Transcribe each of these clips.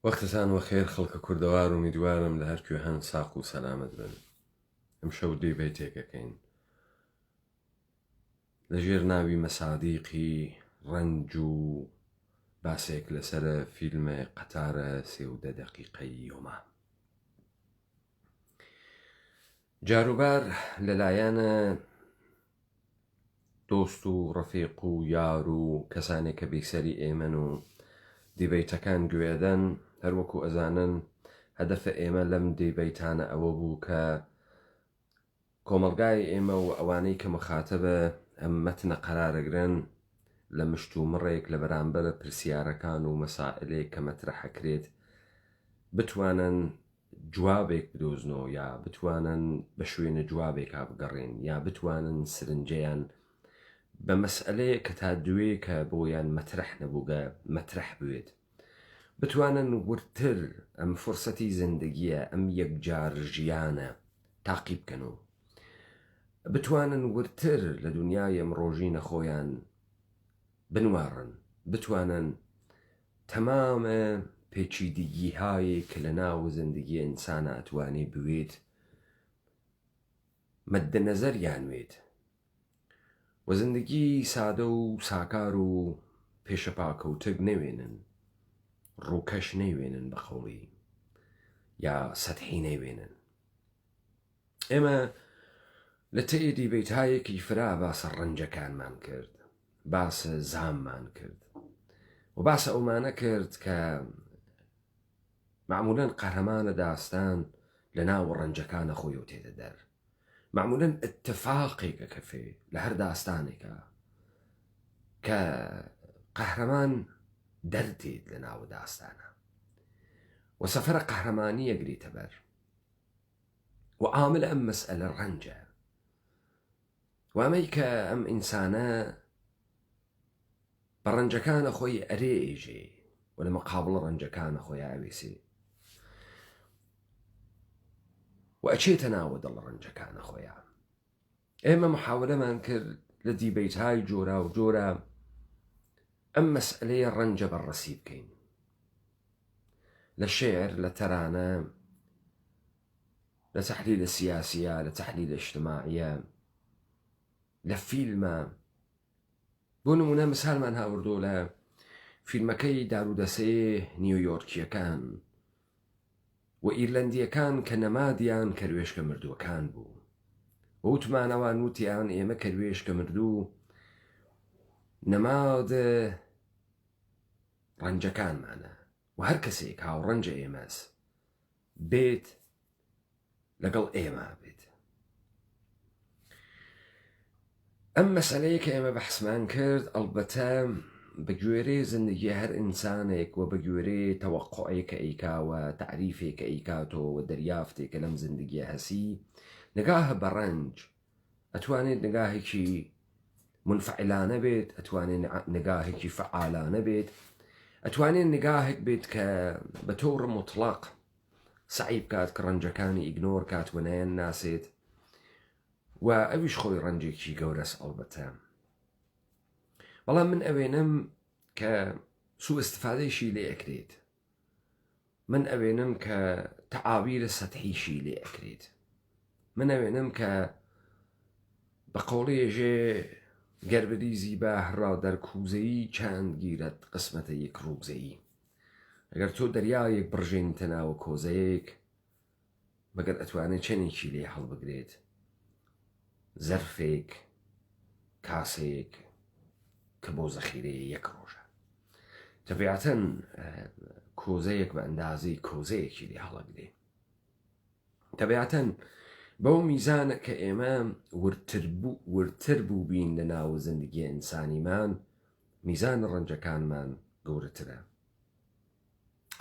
وەختتان وەخێر خەڵکە کوردەوار و میدوارم لە هەر کوێهان ساق و سەلامت بن. ئەم شەو دەیبێتێکەکەین لەژێر ناوی مەسادیقی ڕەنج و باسێک لەسەر فیلمە قەتارە 13 دەقیقەی یۆما. جاروبار لەلایەنە دۆست و ڕەفیق و یار و کەسانێک کە بیسەری ئێمەن و دیبەیتەکان گوێدەن هەروەکو ئەزانن هەدەفە ئێمە لەم دیبەیتانە ئەوە بوو کە کۆمەڵگای ئێمە و ئەوانەی کە مخاتەبە ئەم مەتنە قەرارەگرن لە مشت و مڕێک لە بەرامبەر پرسیارەکان و مەسائلێک کە مەترەحەکرێت بتوانن جوابێک بدۆزنەوە یا بتوانن بە شوێنە جوابێکا بگەڕێن یا بتوانن سرنجەیان بە مەسئلەیە کە تا دوێ کە بۆیان مەترەح نەبووگە مەترەح بوێت بتوانن ورتر ئەم فرسەتی زندگیە ئەم یەکجار ژیانە تاقی بکەنەوە بتوانن ورتر لە دنیای ئەمڕۆژینە خۆیان بنوارن بتوانن تەمامە پێچیدگیهایی کە لە ناو زندگی ئینسانە ئەتوانی بوێت مەدەنەزەریان وێت و زندگی سادە و ساکار و پێشەپاکەوتک نەوێنن ڕووکەش نەیوێنن بە قەوڵی یا سەدحی نەیوێنن. ئێمە لە تێی دیبەیتایەکی فرا باسە ڕەنجەکانمان کرد باسە زاممان کرد و باسە ئەومانە کرد کە معمولاً قەهرەمانە داستان لە ناو ڕەنجەکانە خۆی و تێدە دەر معمولاً اتفاقێکە کەفێ لە هەر داستانێکە کە قەهرەمان دەردێت لە ناو داستانە و سەفەرە قەهرەمانی یەگریتە بەر و عامل ئەم مەسئلە ڕەنجە و ئەمەی کە ئەم ئینسانە بە ڕەنجەکانە خۆی ئەرێ ئێژێ و لە مەقابڵ ڕەنجەکانە خۆی ئاوێسێ و ئەچێتە ناوە دڵ ڕەنجەکانە خۆیان. ئێمە محاولەمان کرد لە دیبەیتهای جۆرا و جۆرە ئەم مەسئلەیە ڕەنجە بەڕەسی بکەین لە شێعر لە تەرانە لە تەحلیلە سیاسیە لە تەحلیلە اجتماعیە لە فیلمە بۆ نمونە مثالمان هاوردۆ لە فیلمەکەی دارودەسەی نیویۆرکیەکان و ئیرلەندیەکان کە نەمادیان کەروێشکە مردووەکان بوو و وتمانەوە نوتیان ئێمە کەروێشکە مردوو نەمادە ڕەنجەکانمانە و هەر کەسێک هاوڕەنجە ئێمەس بێت لەگەڵ ئێمە بێت. ئەم مەسئلەیە کە ئێمە بەحسمان کرد ئەڵبەتە بە گوێرەی زندگی هەر ئینسانێک و بە گوێرەی تەوەقعێک کە ئەیکاوە تعریفێک کە ئەیکاتەوە و دەریافتێک کە لەم زندگیە هەسی نگاهە بە ڕەنج ئەتوانێت نگاهێکی منفعلانە بێت ئەتوانێت نگاهێکی فعالانە بێت ئەتوانێت نگاهێک بێت کە بە تۆڕ مطلق سعی بکات کە ڕەنجەکانی ئیگنۆر کات و نەیان ناسێت و ئەویش خۆی ڕەنجێکی گەورەس ئەڵبەتە. بەڵام من ئەوێنم کە سوء استفادەیشی لێ ئەکرێت من ئەوێنم کە تەعابیرە سەدحیشی لێ ئەکرێت من ئەوێنم کە بە قەوڵێژێ گەربەریزی بە هەڕا دەرکوزەیی چند گیرەت قسمەتە یەک ڕووزەیی ئەگەر تۆ دەریایەک بڕژێنتە ناوە کۆزەیەک مەگەر ئەتوانێت چەندێکی لێ هەڵبگرێت زەرفێک کاسێک کە بۆ زەخیرەیە یەک ڕۆژە تەبیعەتەن کۆزەیەک بە ئەندازەی کۆزەیەکی لێ هەڵەگرێ تەبیعەتەن بەو میزانە کە ئێمە ورتر بوو بین لە ناو زندگی ئینسانیمان میزان ڕەنجەکانمان گەورەترە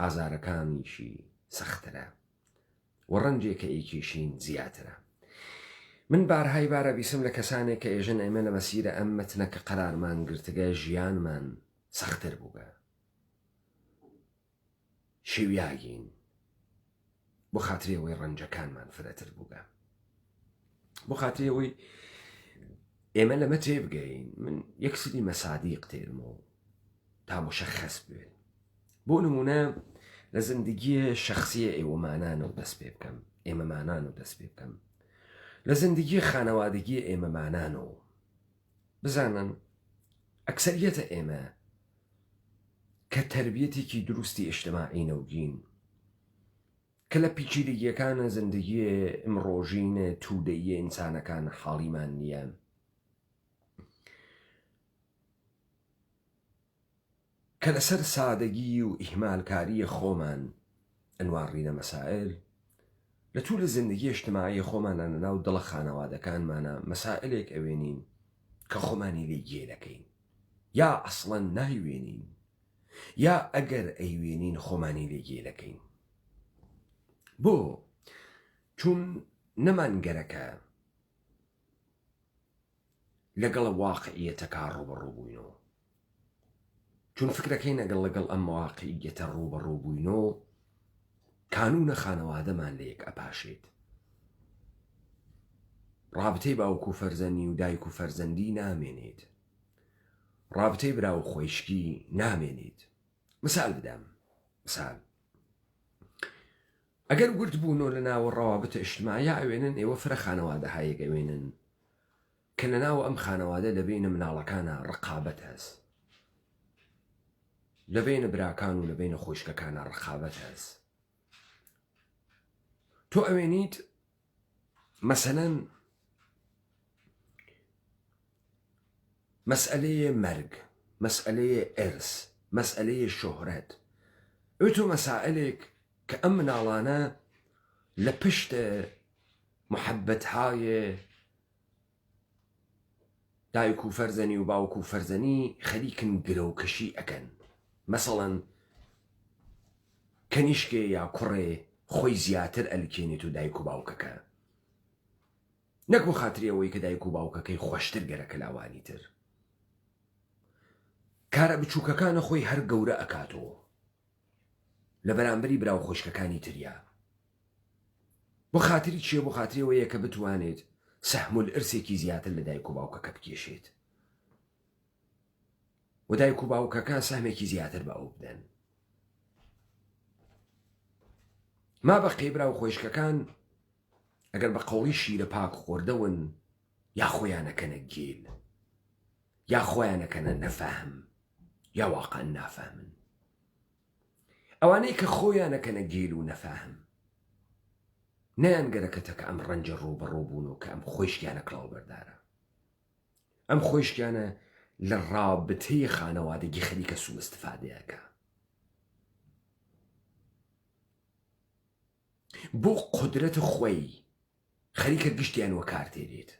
ئازارەکانیشی سەخترە و ڕەنجێک کە ئەیکێشین زیاترە. من بارهای بارە بیسم لە کەسانێک کە ئێژن ئێمە لە مەسیرە ئەم مەتنە کە قەرارمان گرتگە ژیانمان سەختتر بووگە شێویاگین بۆ خاترێەوەی ڕەنجەکانمان فرەتر بووگە بۆ خاترێەوەی ئێمە لەمە تێبگەین. من یەکسری مەسادیق تێرمەوە تا مشەخەس بێت بۆ نمونە لە زندگیە شخصیە ئێوەمانانە و دەست پێ بکەم ئێمەمانان و دەست پێ بکەم لە زندگی خانەوادگی ئێمەمانانەوە بزانن ئەکسەریەتە ئێمە کە تربیەتێکی دروستی ئیجتیماعی نەوگین کە لە پیچیلگیەکانە زندگی ئمڕۆژینە توودەیی ئینسانەکان حاڵیمان نییە کە لەسەر سادەگی و ئیهمالکاریە خۆمان ئەنوارڕینە مەسائل لە توو لە زندگی ئیجتیماعی خۆمانە ناو دڵە خانەوادەکانمانە مەسائلێک ئەوێنین کە خۆمانی لێ گێرەکەین یا ئەسڵەن نایوێنین یا ئەگەر ئەیوێنین خۆمانی لێ گێرەکەین بۆ چون نەمانگەرەکە لەگەڵ واقعیەتەکە ڕوبەڕووبووینەوە چون فکرەکەی نەگەڵ لەگەڵ ئەم واقعیەتە ڕوبەڕووبووینەوە کانونە خانەوادەمان لە یەک ئەپاشێت ڕابتەی باوکو فەرزەنی و دایک و فەرزەندی نامێنێت ڕابتەی برا و خۆیشکی نامێنێت مثال بدەم مثال ئەگەر گورت بوونەوە لە ناوە ڕەوابەتە ئیجتیماعیە ئەوێنن ئێوە فرە خانەوادە هایەک ئەوێنن کە لە ناو ئەم خانەوادە لە بینە مناڵەکانە ڕقابەت هەست لە بینە براکان و لە بینە خۆشکەکانە ڕقابەت هەست تۆ ئەوێنیت مەسەلەن مەسئلەیە مەرگ مەسئلەیە ئێرس مەسئلەیە شۆهرەت ئەوێ تۆ مەسائلێک کە ئەم مناڵانە لە پشتە محەبەتهای دایک و فەرزەنی و باوک و فەرزەنی خەریکن گرەوکەشی ئەکەن مەسەڵەن کەنیشکێ یا کوڕێ خۆی زیاتر ئەلکێنێت و دایک و باوکەکە نەک بۆ خاتری ئەوەی کە دایک و باوکەکەی خۆشتر گەرەکە لاوانی تر کارە بچووکەکانە خۆی هەر گەورە ئەکاتەوە لە بەرامبەری برا و خۆشکەکانی تریا بۆ خاتری چیە بۆ خاتری ئەوەیە کە بتوانێت سەحمل ئرسێکی زیاتر لە دایک و باوکەکە بکێشێت و دایک و باوکەکە سەهمێکی زیاتر بە ئەو بدەن ما بە قێبرا و خۆشکەکان ئەگەر بە قەوڵی شیرە پاک خۆردەون یا خۆیانەکەنە گێل یا خۆیانەکەنە نەفەهم یا واقعا نافەهمن ئەوانەی کە خۆیانەکەنە گێل و نەفەهم نەیانگەرەکەتە کە ئەم ڕەنجە ڕوبەڕووبوون و کە ئەم خۆشکیانە کڵاو بەردارە ئەم خۆشکیانە لە ڕابتەی خانەوادەگی خەریکە سوء استفادەیەکە بۆ قودرەتە خۆی خەریکە گشتیان وە کارتێرێت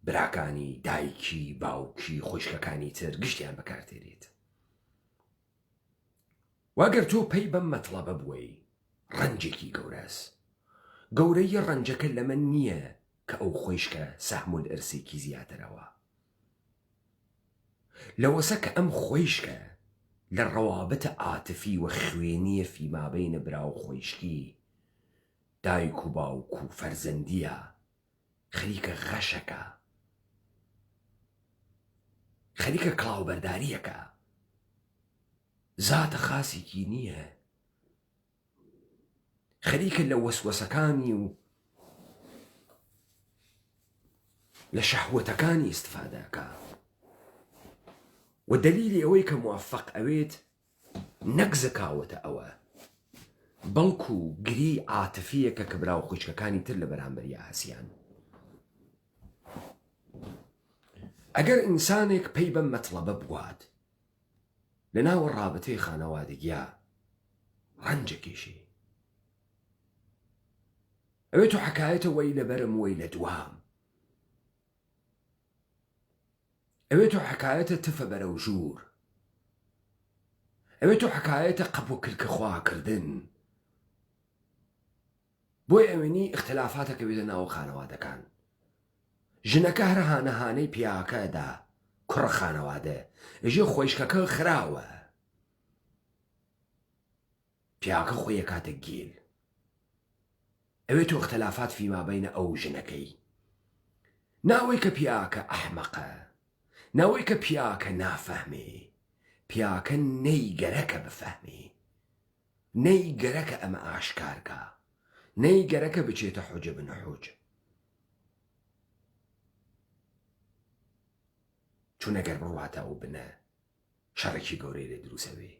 براکانی دایکی باوکی خۆشکەکانی تر گشتیان بەکارتێرێت واگەر تۆ پەی بەم مەتڵەبە بووی ڕەنجێکی گەورەس گەورەی ڕەنجەکە لەمە نییە کە ئەو خۆشکە سەحمل ئەرسێکی زیاترەوە لەوەسە کە ئەم خۆشکە لە ڕەوابەتە ئاتفی و خوێنیە فیمابەینە برا و خۆشکی دایک و باوک و فەرزەندیە خەریکە غەشەکە خەریکە کڵاوبەرداریەکە زاتە خاسێکی نییە خەریکە لە وەسوەسەکانی و لە شەهوەتەکانی ئیستفادەکە و دەلیلی ئەوەی کە موفق ئەوێت نەک زەکاوەتە ئەوە بەڵکو گری عاتفیەکە کە برا و خوشکەکانی تر لە بەرامبەری ئاسیان ئەگەر ئینسانێک پەی بەم مەتڵەبە بوات لە ناوە ڕابەتەی خانەوادەگیە ڕەنجەکێشی ئەوێت و حەکایەتە وەی لەبەرم وەی لە دوام ئەوێت و حەکایەتە تفە بەرە و ژوور ئەوێت و حەکایەتە قەپ و کلکە خواکردن بۆی ئەوێنی اختلافاتەکە بێتە ناو خانەوادەکان ژنەکە هەر هانەهانەی پیاکەدا کوڕە خانەوادە ژێ خۆشکەکە خراوە پیاکە خۆی کاتە گێل ئەوێت و اختلافات فیمابەینە ئەو ژنەکەی ناوەی کە پیاکە ئەحمەقە ناوەی کە پیاکە نافەهمێ پیاکە نەیگەرەکە بفەهمێ، نەیگەرەکە ئەمە ئاشکارکە، نەیگەرەکە بچێتە حوجە بنەحوج. چون ئەگەر بڕواتە ئەو بنە شەڕێکی گەورەی لێ دروستەوێ،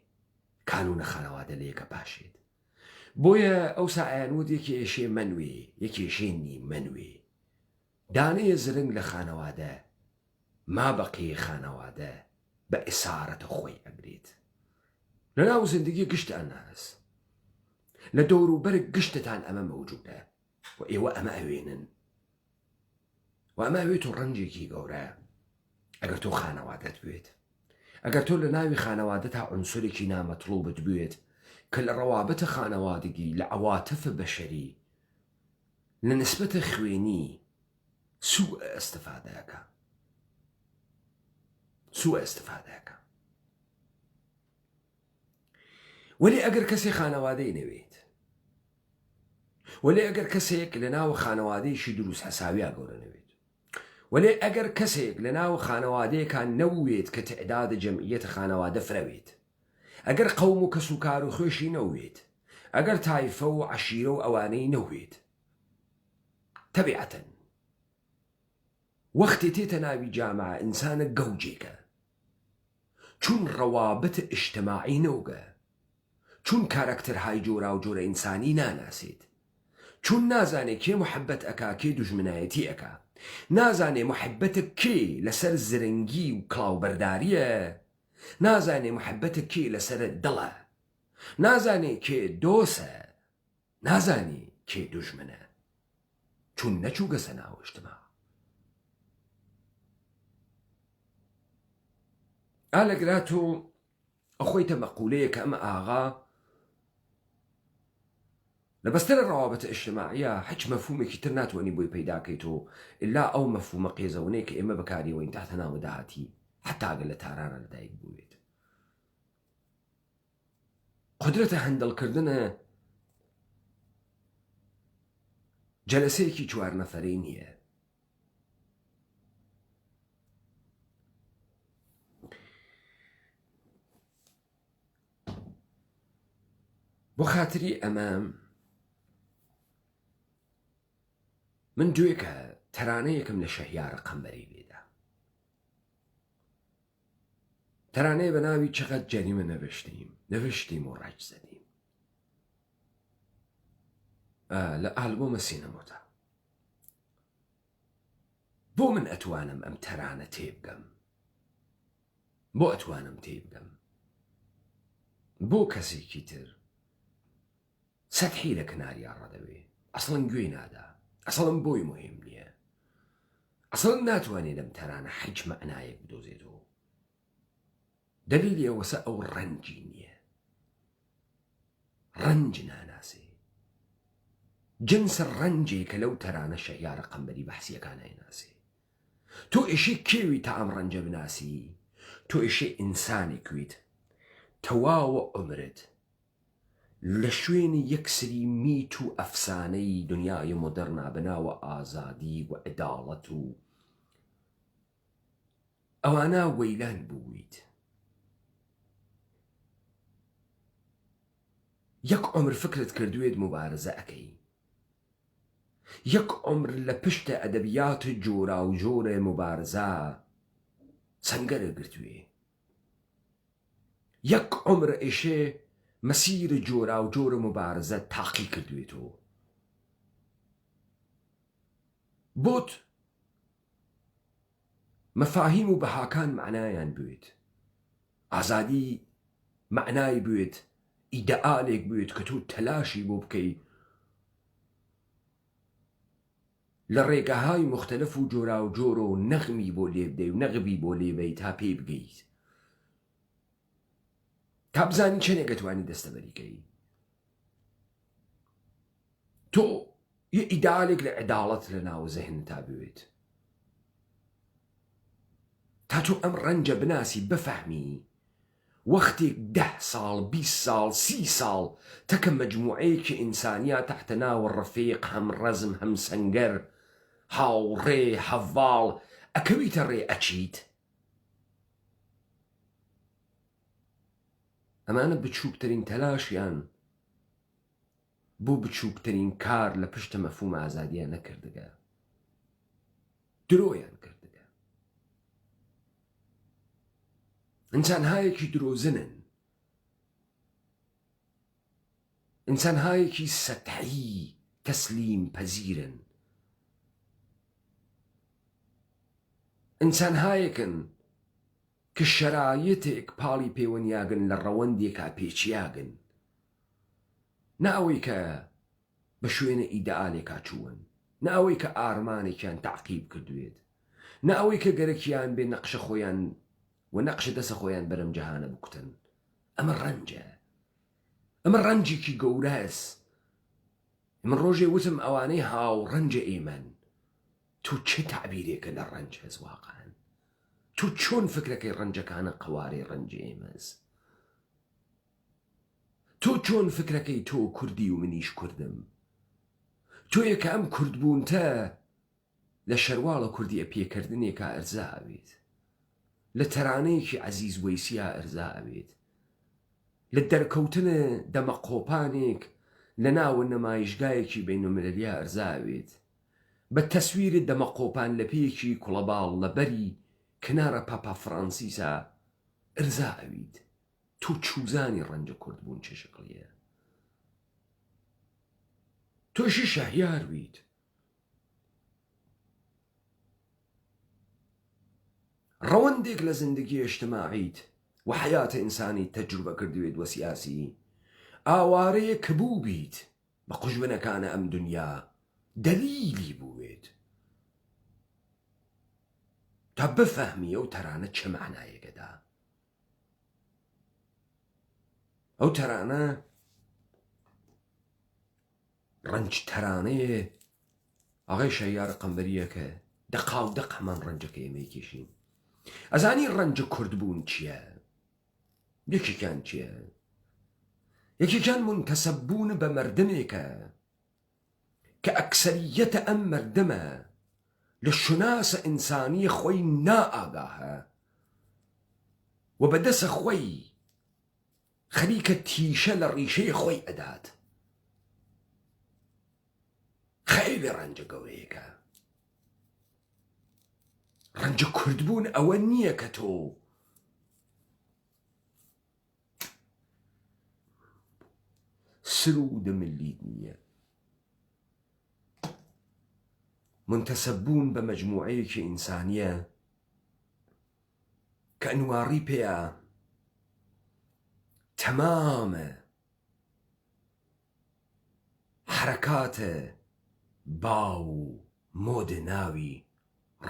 کانونە خانەوادە لە یەکە پاشێت. بۆیە ئەوسا ئایانوت یەکی ئێشێ منوێ، یەکی ئێشێنی منوێ. دانەیە زرنگ لە خانەوادە مابەقی خانەوادە بە ئێسارەتە خۆی ئەگرێت. لە ناو زندگی گشتان هەست، لە دەوروبەر گشتتان ئەمە مەوجودە و ئێوە ئەمە ئەوێنن و ئەمە ئەوێت و ڕەنجێکی گەورە. ئەگەر تۆ خانەوادەت بێت، ئەگەر تۆ لە ناوی خانەوادە تا عنسورێکی نامەطلوبت بێت کە لە ڕەوابەتە خانەوادگی، لە عەواتفە بەشەری، لە نسبەتە خوێنی سوء ئەستفادەکە، سوء ئەستفادەکە. وەلی ئەگەر کەسێک خانەوادەی نەوێت، وەلی ئەگەر کەسێک لە ناو خانەوادەیەکی دروست حەساویە گەورە نەوێت، وەلی ئەگەر کەسێک لە ناو خانەوادەیەکان نەوێت کە تەعداد جەمعیەتە خانەوادە فرەوێت، ئەگەر قەوم و کەس و کار و خوێشی نەوێت، ئەگەر تایفە و عەشیرە و ئەوانەی نەوێت، تەبیعەتەن وەختێ تێتە ناوی جامعە ئینسانە گەوجێکە، چون ڕەوابەتە ئیجتیماعی نەوگە، چون کارەکتەرهای جۆرا و جۆرە ئینسانی ناناسێت، چون نازانێ کێ محەبەت ئەکا کێ دوژمنایەتی ئەکا، نازانێ محەبەتە کێ لەسەر زرنگی و کڵاوبەرداریە، نازانێ محەبەتە کێ لەسەر دڵە، نازانێ کێ دۆسە، نازانێ کێ دوژمنە، چون نەچوو گەسە ناو ئیجتیماع. ئالەگرات و ئەخۆیتە مەقولەیە کە ئەمە ئاغا لە بەستەرە ڕەوابەتە ئیجتیماعیە هیچ مەفهومێکی تر ناتوانانی بۆی پەیداکەیتەوە ئللا ئەو مەفهومە قێزەونەیە کە ئێمە بەکاریەوەین تحتە ناوە داهاتی، حتا ئەگەر لە تارانە لەدایک بووێت. قدرەتە هەندڵکردنە جەلسەیەکی 4 نەفەرەی نییە. بۆ خاتری ئەمە من دوێکە تەرانەیەکم لە شەهیارە قەمبەری لێدا، تەرانەیە بە ناوی چقەت جەریمە نەوشتیم و ڕاج زەدیم، لە ئالبۆمە سینەمۆتە. بۆ من ئەتوانم ئەم تەرانە تێبگەم، بۆ ئەتوانم تێبگەم، بۆ کەسێکی تر سەدحی لە کناریان ڕەدەوێ، ئەسڵن گوێی نادا، ئەسڵم بۆی مهم نییە، ئەسڵن ناتوانێت لەم تەرانە هیچ مەعنایەک بدۆزێتەوە. دلیلی ئەوەسە ئەو ڕەنجی نییە، ڕەنج ناناسێ، جنسە ڕەنجێک کە لەو تەرانە شەهیارە قەمبەری بەحسیەکان نایناسێ. تۆ ئێشێ کێوی تا ئەم ڕەنجە بناسی، تۆ ئێشێ ئینسانێکویت تەواوە عمرت لە شوێنی یەکسری میت و ئەفسانەی دنیای مۆدەرنا بەناوە ئازادی و عەداڵەت و ئەوانە وەیلان بوویت. یەک عمر فکرت کردوێت مبارزە ئەکەی، یەک عمر لە پشتە ئەدەبیات جۆرا و جۆرە مبارزە سەنگەرە گرتوێ، یەک عمر ئێشێ مەسیرە جۆرا و جۆرە مبارزە تاقی کردوێتەوە. بۆت مەفاهیم و بەهاکان معنایان بوێت، ئازادی معنای بوێت، ئیدەئالێک بوێت کە تۆ تەلاشی بۆ بکەی لە ڕێگەهای مختلف و جۆرا و جۆرە و نەغمی بۆ لێ بدەی و نەغبی بۆ لێبەی تا پێی بگەیت، تا بزانی چەندێک دەتوانی دەستەبەریکەی. تۆ یە ئیدەئالێک لە عەداڵەت لە ناو زەهنتا بوێت، تا تۆ ئەم ڕەنجە بناسی بفەهمی وەختێک 10 ساڵ 20 ساڵ 30 ساڵ تەکە مەجموعەیەکی ئینسانیا تحتە ناو ڕەفیق هەم ڕەزم هەم سەنگەر هاوڕێ هەڤاڵ ئەکەویتە ڕێ ئەچیت، ئەمانە بچووکترین تەلاشیان بۆ بچووکترین کار لە پشتە مەفهوم ئازادیان نەکردگە، درۆیان کردگە. ئینسانهایەکی درۆزنن، ئینسانهایەکی سەتحی تەسلیم پەزیرن، ئینسانهایەکن کە شەرایەتێک پاڵی پەیوەندیاگن لە ڕەوەندێکا پێچیاگن، ناوەی کە بە شوێنە ئیدەئالێکا چوون، ناوەی کە ئارمانێکیان تەعقیب کردوێت، ناوەی کە گەرەکیان بێ نەقشە خۆیان و نەقشە دەسە خۆیان بەرەم جەهانە بکوتن. ئەمە ڕەنجە، ئەمە ڕەنجێکی گەورەس. من ڕۆژێ وتم ئەوانەی هاوڕەنجە ئێمەن. تۆ چه تعبیرێکە لە ڕەنج هەز واقعەن؟ تۆ چۆن فکرەکەی ڕەنجەکانە قەوارەی ڕەنج ئێمەز؟ تۆ چۆن فکرەکەی تۆ کوردی و منیش کوردم؟ تۆ یەکە ئەم کوردبوونتە لە شەرواڵە کوردیە پێکردنێکە ئەرزا ئەوێت، لە تەرانەیەکی عەزیز وەیسیە ئەرزا ئەوێت، لە دەرکەوتنە دەمە قۆپانێک لە ناوە نەمایشگایەکی بینومەلەلیە ئەرزا ئەوێت، بە تەسویرت دەمە قۆپان لە پێیەکی کوڵەباڵ لە بەری کنارە پاپا فرانسیسە ئەرزا ئەویت. تۆ چوزانی ڕەنجە کوردبوون چه شکڵیە؟ تۆشی شەهیار ویت، ڕەوەندێک لە زندگی ئیجتیماعیت و حیاتە ئینسانی تەجروبە کردوێت و سیاسی، ئاوارەیە کە بوو بیت بە قوژبنەکانە ئەم دنیا دەلیلی بووێت تا بفەهمی ئەو تەرانە چه معنایەکەدا. ئەو تەرانە ڕەنج تەرانەیە ئاغای شەیار قەمبەریەکە دەقا و دەق هەمان ڕەنجەکە ئێمەی کێشین. ئەزانی ڕەنجە کوردبوون چییە؟ یەکێکیان چییە؟ یەکێکیان منتەسەببوون بە مەردمێکە کە ئەکسەریەتە ئەم مەردمە لە شوناسە ئینسانی خۆی نائاگاهە و بەدەسە خۆی خەریکە تیشە لە ڕیشەی خۆی ئەدات. خەیلی ڕەنجە گەورەیەکە. ڕەنجە کوردبوون ئەوە نییە کە تۆ سرودە ملیت نییە. منتەسەببوون بە مەجموعەیەکی ئینسانیە کە ئەنواری پێیە تەمامە حرەکاتە باو و مۆدە ناوی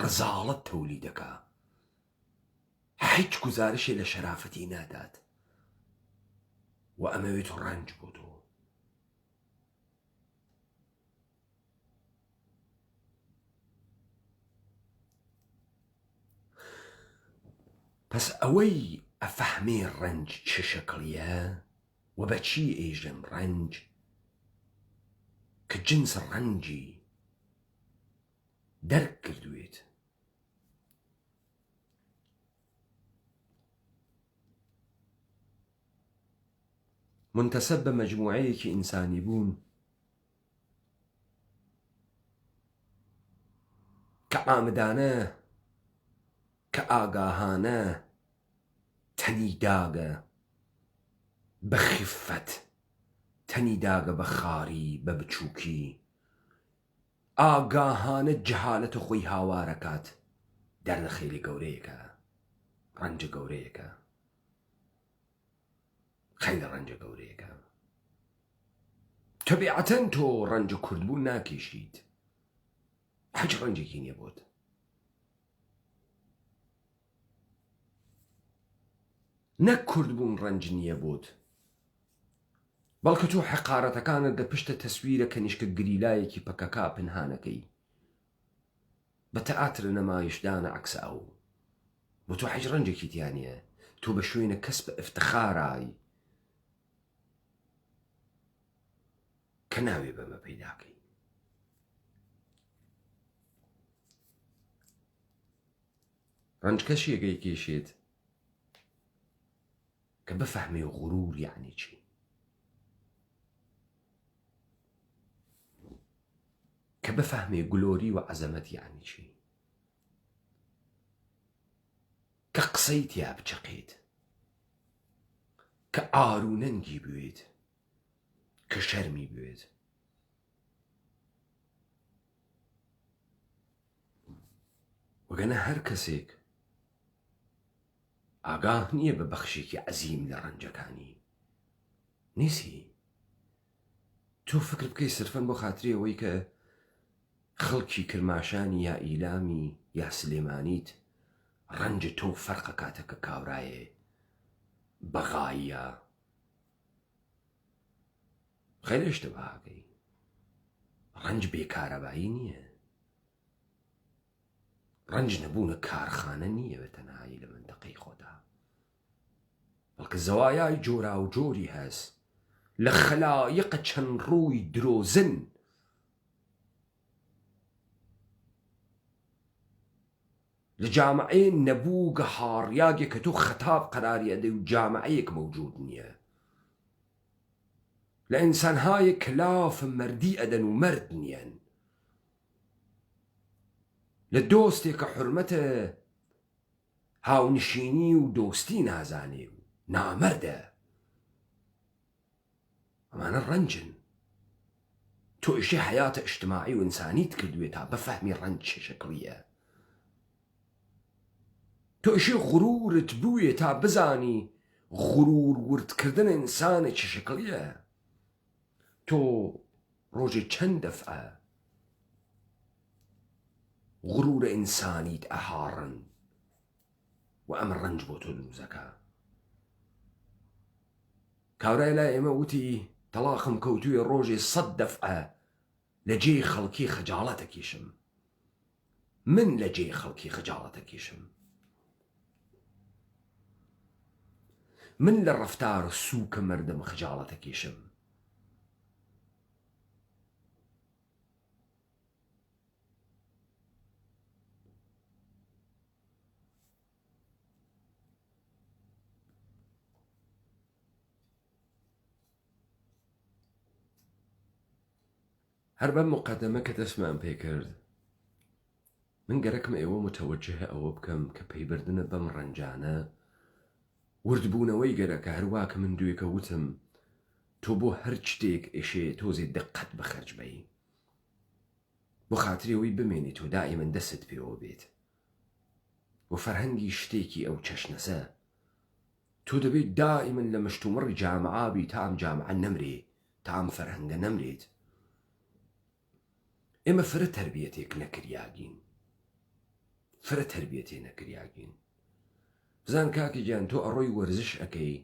ڕەزاڵەت تەولی دەکا، هیچ گوزارشێ لە شەرافەتی نادات و ئەمەوێت ڕەنج بۆ تۆ. پس ئەوەی ئەفەحمێ ڕەنج چه شەکڵیە و بەچی ئێژن ڕەنج کە جنس ڕەنجی دەرک کردوێت. منتەسەب بە مەجموعەیەکی ئینسانی بوون کە ئامدانە، کە ئاگاهانە، تەنی داگە بە خیفەت، تەنی داگە بە خاری، بە بچووکی، ئاگاهانە جەهالەتە خۆی هاوارەکات. دەردە خێلی گەورەیەکە، ڕەنجە گەورەیەکە، خەیلی ڕەنجە گەورەیەکە. تەبیعەتەن تۆ ڕەنجە کوردبوون ناکێشیت، هیچ ڕەنجێکی نییە بۆت. نەک کوردبوون ڕەنج نییە بۆت، بەڵکە تۆ حەقارەتەکانت لە پشتە تەسویرە کەنیشکە گریلایەکی پەکەکا پنهانەکەی بە تەئاترە نەمایشدانە عەکسە ئەو. بۆ تۆ هیچ ڕەنجێکی تیا نییە. تۆ بە شوێنە کەس بە ئفتخارای کە ناوێ بەمە پەیداکەی. ڕەنج کەشیەکەی کێشێت کە بفەهمێ غرور یعنی چی، کە بفەهمێ گلۆری و عەزەمەت یعنی چی، کە قسەی تیا بچەقێت، کە ئاروونەنگی بوێت، کە شەرمی بوێت. وەگەنە هەر کەسێک ئاگاه نییە بە بەخشێکی عەزیم لە ڕەنجەکانی نیسی. تۆ فکر بکەی سرفەن بۆ خاتری ئەوەی کە خەڵکی کرماشانی یا ئیلامی یا سلێمانیت ڕەنجە تۆ فەرقە کاتە کە کاورایە بەغایە خەیرە شتەباهەکەی. ڕەنج بێکارەبایی نییە، ڕەنج نەبوونە کارخانە نییە بە تەنهایی لە مندەقەی خۆدا، بەڵکە زەوایای جۆرا و جۆری هەست لە خەلایقە چەند ڕووی درۆزن لە جامعەیە نەبوو گەهاڕیاگێک کە تۆ خەتاب قەراری ئەدەی و جامعەیەک مەوجود نییە، لە ئینسانهایە کلافە مەردی ئەدەن و مەرد نیەن، لە دۆستێک کە حورمەتە هاونشینی و دۆستی نازانێ و نامەردە. ئەمانە ڕەنجن. تۆ ئیشی حەیاتە ئیجتیماعی و ئینسانیت کردوێت تا بەفەهمی ڕەنج چه شەکڵیە. تۆ ئیشی غرورت بوویە تا بزانی غرور وردکردن ئینسانە چه شەکڵیە. تۆ ڕۆژێ چەند دەفعە غرورە ئینسانیت ئەهاڕن و ئەمە ڕەنج بۆ تۆ دروستەکە. کاورای لای ئێمە وتی تەڵاقم کەوتوویە ڕۆژێ 100 دەفعە لە جێی خەڵکی خەجاڵەتەکیشم. من لە جێی خەڵکی خەجاڵەتەکیشم. من لە ڕەفتار سووکە مەردم خەجاڵەتەکیشم. هەر بەم مقەدەمە کە دەستمان پێ کرد، من گەرەکم ئێوە متەوەجه ئەوە بکەم کە پەیبردنە بەم ڕەنجانە وردبوونەوەی گەرەکە، هەروە کە من دوێکە وتم تۆ بۆ هەر شتێک ئێشێ تۆزێ دقت بەخەرج بەی بۆ خاتری ئەوەی بمێنیت و دائیمەن دەست پێوە بێت و فەرهەنگی شتێکی ئەو چەشنەسە تۆ دەبێت دائیمەن لە مشتومڕی جامعابی تا ئەم جامعە نەمرێ، تا ئەم فەرهەنگە نەمرێت. ئێمە فرە تەربیەتێک نەکریاگین، فرە تەربیەتێ نەکریاگین. بزان کاکی گیان تۆ ئەڕۆی وەرزش ئەەکەی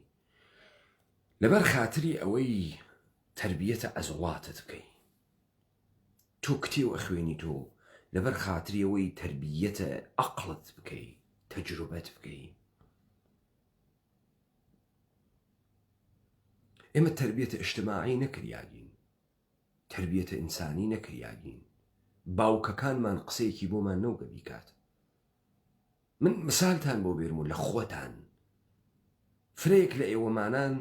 لەبەر خاتری ئەوەی تەربیەتە ئەزوڵاتت بکەی. تۆ کتێو ئەخوێنی تۆ لەبەر خاتری ئەوەی تەربیەتە ئەقڵت بکەی، تەجروبەت بکەی. ئێمە تەربیەتە ئیجتیماعی نەکریاگین، تەربیەتە ئینسانی نەکریاگین. باوکەکانمان قسەیەکی بۆمان نەوگە بیکات. من مثالتان بۆ بێرم و لە خۆتان فرەیەک لە ئێوەمانان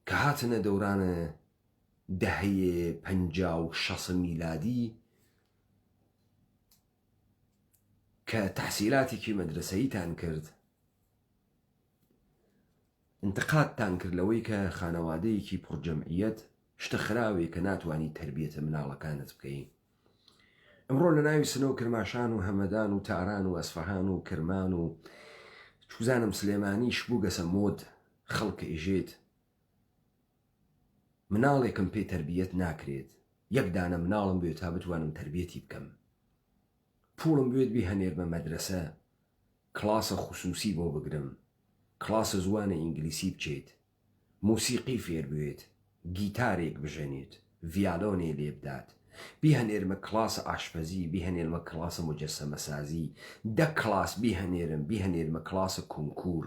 کە هاتنە دەورانە دەهەیە 50-60 میلادی کە تەحسیلاتێکی مەدرسەییتان کرد، انتقادتان کرد لەوەی کە خانەوادەیەکی پڕجەمعیەت شتە خراوێ کە ناتوانی تەربیەتە مناڵەکانت بکەی. ئەمڕۆ لە ناوی سنە و کرماشان و هەمەدان و تاران و ئەسفەهان و کرمان و چوزانم سلێمانیش بوو گەسە مۆد خەڵکە ئێژێت مناڵێکم پێ تەربیەت ناکرێت. یەک دانە مناڵم بێت تا بتوانم تەربیەتی بکەم. پوڵم بێت بیهەنێرمە مەدرسە، کلاسە خوسوسی بۆ بگرم، کلاسە زوانە ئینگلیسی بچێت، موسیقی فێر بوێت، گیتارێک بژەنێت، ڤیالۆنێ لێ بدات، بیهەنێرمە کلاسە ئاشپەزی، بیهەنێرمە کلاسە مجەسەمەسازی، 10 کلاس بیهەنێرمە کلاسە کۆنکور،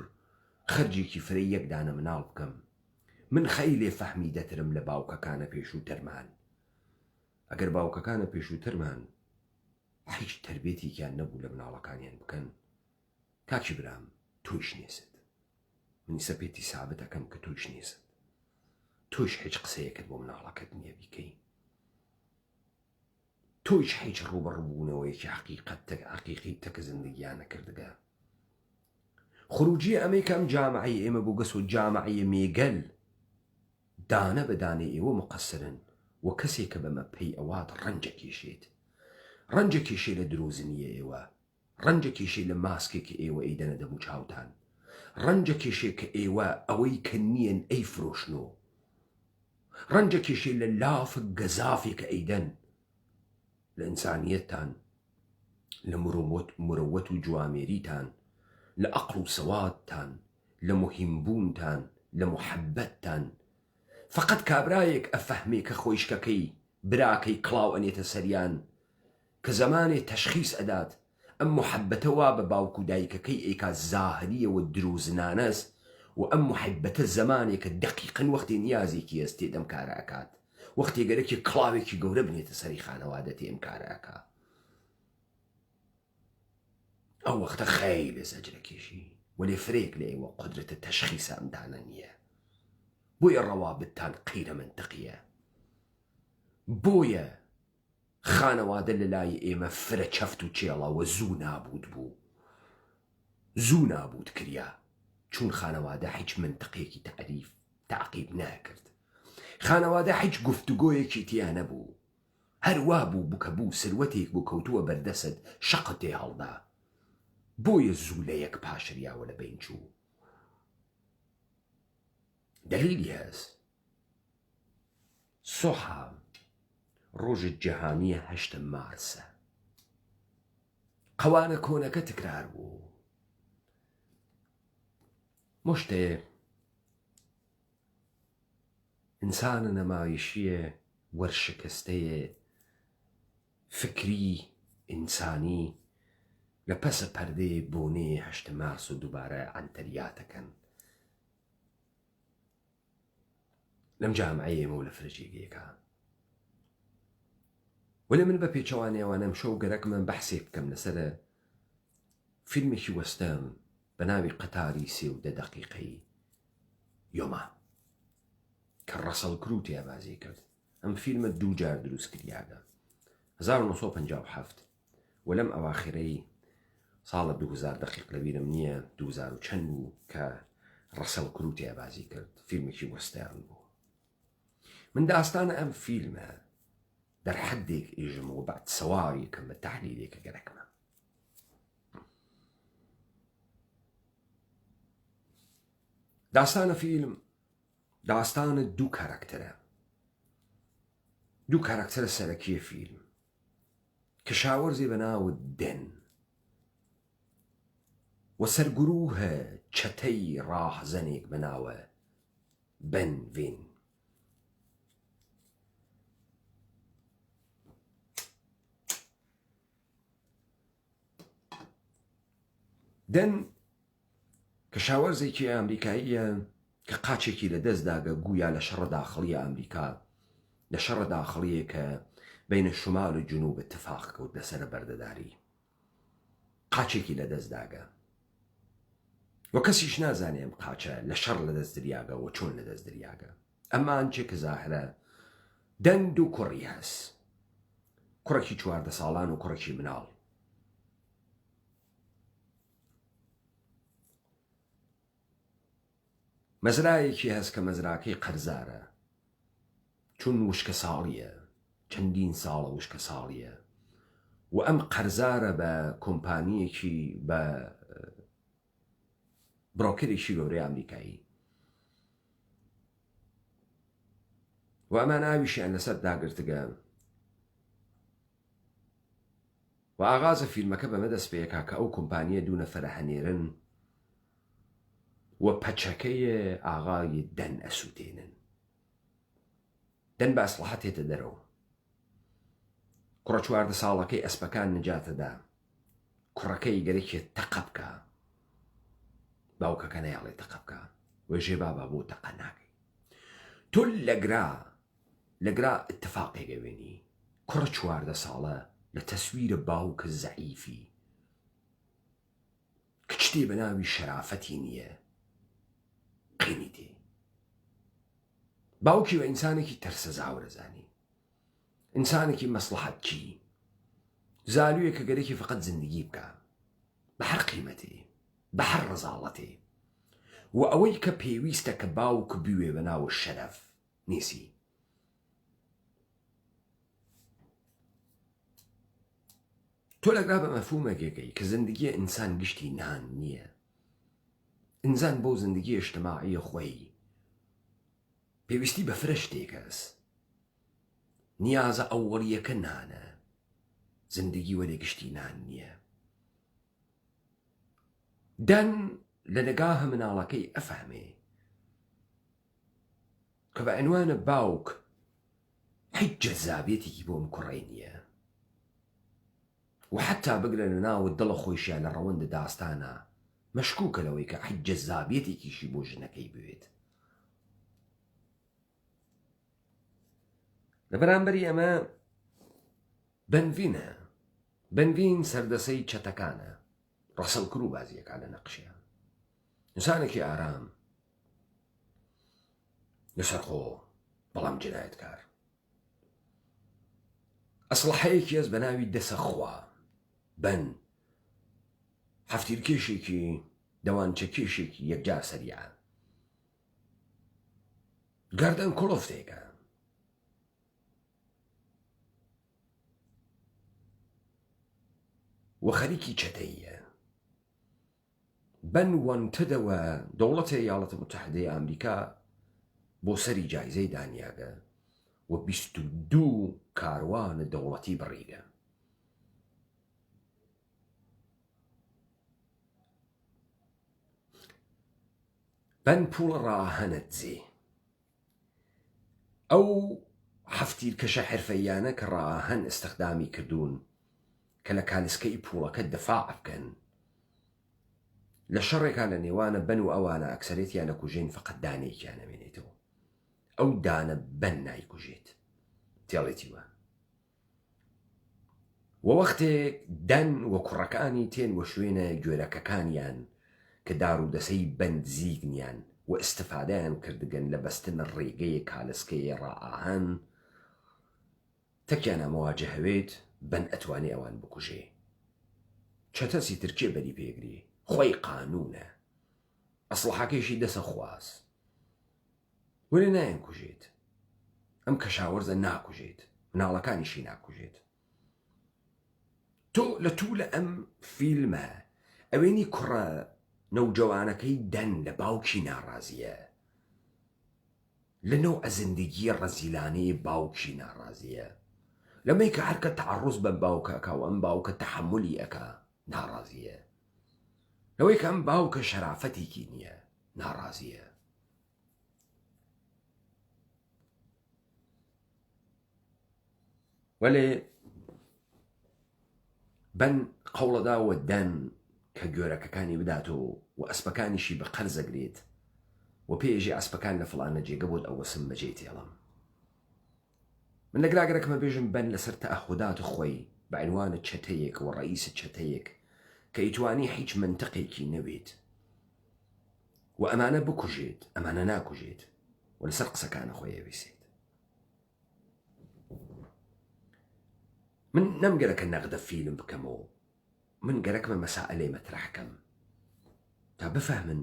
خەرجێکی فرەی یەک دانە مناڵ بکەم. من خەیلێ فەهمی دەترم لە باوکەکانە پێشووتەرمان. ئەگەر باوکەکانە پێشووتەرمان هیچ تەربیەتێکیان نەبوو لە مناڵەکانیان بکەن، کاکی برام تۆیش نێست. منیسە پێتی سابت ئەەکەم کە توش نیست توش هیچ قسەیەکت بۆ مناڵەکەت نییە بیکەی توش هیچ ڕوبەڕبوونەوەیەکی حەقیقی تەکە زندگیان نەکردگە خروجی ئەمەی کەم جامعی ئێمە بۆ گەس و جامعی مێگەل دانە بەدانێ ئێوە مقەسرن و کەسێک کە بەمە پێی ئەوات ڕەنجە کێشێت ڕەنجە کێشێ لە درۆزنیە ئێوە ڕەنجە کێشێ لە ماسکێکی ئێوە ئەیدەنە دەمو چاوتان ڕەنجە کێشێ کە ئێوە ئەوەی کە نیەن ئەی فرۆشنۆ ڕەنجە کێشێ لە لافک گەزافێکە ئەیدەن لە ئینسانیەتتان لە مرۆوەت و جوامێریتان لە ئەقڵ و سەوادتان لە مهمبوونتان لە محەبەتتان فقط کابرایەک ئەفەهمێ کە خۆیشکەکەی براکەی کڵاو ئەنێتە سەریان کە زەمانێ تەشخیص ئەدات ئەم محەبەتە وا بە باوک و دایکەکەی ئەیکا زاهریەوە دروزنانەس و ئەم محەبەتە زەمانێکە دەقیقن وەختی نیازێکی هەست تێدەم کارە ئەکات وەختی گەرەکی کڵاوێکی گەورە بنێتە سەری خانەوادە تێم کارە ئەکا ئەو وەختە خەیلی زەجرەکێشی وەلێ فرێک لە ئێوە قودرەتە تەشخیصە ئەمدانە نییە بۆیە ڕەوابتتان قەیرە منتقیە بۆیە خانەوادە لە لای ئێمە فرە چەفت و چێڵەوە زوو نابوود بوو زوو نابوود کریا چون خانەوادە هیچ منتقێکی تعقیب ناکرد خانەوادە هیچ گفتوگۆیەکی تیا نەبوو هەروا بوو بکە بوو سروەتێک بوو کەوتووە بەردەست شەقت تێ هەڵدا بۆیە زوو لە یەک پاشریاوە لە بین چوو دلیلی هەست سۆحا ڕۆژی جەهانیە 8 مارسە قەوانە کۆنەکە تکرار بوو مشتێ ئینسانە نەمایشیە وەرشکستەیە فکری ئینسانی لە پەسە پەردەیە بۆنێ 8 مارس و دووبارە ئەنتەریاتەکەن لەم جامعەیە ئێمە و لە فرەجێگەیەکە ولی من بە پێچەوانێوانەم شەو گەرەکمە بەحسێ بکەم لەسەرە فیلمێکی وەستەم بە ناوی قەتاری 3 دقیقەی یۆما کە ڕەسەڵ کرو تێبازی کرد ئەم فیلمە 2 جار دروست کردیاگە 1957 و لەم ئەواخرەی ساڵە 2000 دقیق لەبیرم نییە 2000 و چەند بوو کە ڕەسەڵ کرو تێبازی کرد فیلمێکی وەستەرن بوو من داستانە ئەم فیلمە دەرحەدێک ئێژم و بەعد سەواری کەم بە تەحلیلێکە گەرەکمە داستانە فیلم داستانە 2 کارکتەرە 2 کارکتەرە سەرەکیە فیلم کە شاوەرزی بە ناو دەن و سەرگروهە چەتەی ڕاهزەنێک بە ناوە بەن ڤین دەن کە شاوەرزێکی ئەمریکاییە کە قاچێکی لە دەستداگە گویا لە شەڕە داخڵیە ئەمریکا لە شەڕە داخڵیە کە بینە شمال و جنوب اتفاق کەوت لەسەرە بەردەداری قاچێکی لە دەستداگە و کەسیش نازانێ ئەم قاچە لە شەڕ لە دەست دریاگە و چۆن لە دەست دریاگە ئەمان چێکە زاهرە دەنگ و کوڕی هەست کوڕێکی 14 ساڵان و کوڕێکی مناڵ مەزرایەکی هەست کە مەزراکەی قەرزارە چون وشکە ساڵیە چەندین ساڵە وشکە ساڵیە و ئەم قەرزارە بە کۆمپانیەکی بە بڕۆکرێکی گەورەی ئەمریکایی و ئەمە ناویشیان لەسەر داگرتگە و ئاغازە فیلمەکە بەمە دەست پێیەکا کە ئەو کۆمپانیە 2 نەفەرە هەنێرن و پەچەکەیە ئاغای دەن ئەسووتێنن دەن بە ئەسلحە تێتە دەرەوە کوڕە 14 ساڵەکەی ئەسپەکان نجاتەدا کوڕەکەی گەرەکی تەقە بکە باوکەکە نەیاڵێ تەقە بکە وێژێ بابا بۆ تەقە ناکەی تۆ لەگرا اتفاقێکە وێنی کوڕە 14 ساڵە لە تەسویرە باوکە زەعیفی کچتێ بە ناوی شەرافەتی نییە قینی تێ باوکی بە ئینسانێکی تەرسە زاورەزانی ئینسانێکی مەسلحەت چی زالوویە کە گەرەکی فقط زندگی بکە بە هەر قیمەتێ بە هەر ڕەزاڵەتێ و ئەوەی کە پێویستە کە باوک بوێ بە ناوە شەرەف نیسی تۆ لەگرا بە مەفهومێکێکەی کە زندگیە ئینسان گشتی نان نییە ئینسان بۆ زندگی اجتماعی خۆی پێویستی بە فرە شتێکەس نیازە ئەووەڵیەکە نانە زندگی وەرێ گشتی نان نییە دەن لە نەگاهە مناڵەکەی ئەفەهمێ کە بە عنوانە باوک هیچ جەذابێتێکی بۆم کوڕی نییە و حتا بگرە لە ناوە دڵە خۆشیان لە ڕەوەندە داستانە مەشکوکە لەوەی کە هیچ جەذابێتێکیشی بۆ ژنەکەی بوێت لە بەرامبەری ئەمە بەنڤینە بەنڤین سەردەسەی چەتەکانە ڕەسەڵ کرد و بازیەکە لە نەقشیان ئینسانێکی ئارام لەسەرخۆ بەڵام جنایەتکار ئەسلحەیەکی هەست بە ناوی دەسە خوا بەن هەفتیرکێشێکی دەوانچەکێشێکی یەکجا سەریعە گاردەن کۆڵۆفتێکە و خەریکی چەتەیە بەن وانتدەوە دەوڵەتە ئیاڵەتە متحدەی ئەمریکا بۆ سەری جایزەی دانیاگە و 22 کاروانە دەوڵەتی بڕیگە بەن پوڵە ڕاهەنە دزێ ئەو هەفتیرکەشە حرفەیانە کە ڕاهەن ئستەخدامی کردوون کە لە کالسکەی پوڵەکە دەفاع بکەن لە شەڕێکا لە نێوانە بەن و ئەوانە ئەکسەرێتیان نەکوژێن فقط دانێکیان نەمێنێتەوە ئەو دانە بەن نایکوژێت تێڵێتیوە وەختێک دەن وە کوڕەکانی تێن وە شوێنە گوێرەکەکانیان کە دارودەسەی بەندزیگنیان و ئستفادەیان کردگەن لە بەستن ڕێگەی کالسکەی ڕائاهەن تەکیانە مەواجە هەوێت بەن ئەتوانێ ئەوان بکوژێ چەتەسی ترکێ بەری پێگری خۆی قانونە ئەسلحەکەیشی دەسە خواز وەرێ نایەن کوژێت ئەم کەشاوەرزە ناکوژێت مناڵەکانیشی ناکوژێت تۆ لە توولە ئەم فیلمە ئەوێنی کوڕە نەوجەوانەکەی دەن لە باوکی ناڕازیە لە نەو ئەزندگی ڕەزیلانەی باوکی ناڕازیە لەمەی کە هەرکە تەعەڕوز بە باوکەکە و ئەم باوکە تەحەمولی ئەکا ناڕازیە لەوەی کە ئەم باوکە شەرافەتێکی نییە ناڕازیە وەلێ بەن قەوڵەداوە دەن کە گوێرەکەکانی بداتەوە و ئەسپەکانیشی بە قەرزەگرێت و پێژی ئەسپەکان لە فڵانە جێگە بۆت ئەوە سم بەجێ تێڵم من لەگراگەرەکمە بێژم بەن لەسەر تەئەخودات خۆی بە عنوانە چەتەیەک و ڕئیسە چەتەیەک کە ئیتوانی هیچ منتەقێکی نەبێت و ئەمانە بکوژێت ئەمانە ناکوژێت و لەسەر قسەکانە خۆی ئەویسێت من نەمگەرەکە نەقدە فیلم بکەمەوە من گەرەکمە مەسائلەی مەترەحکەم تا بفەهمن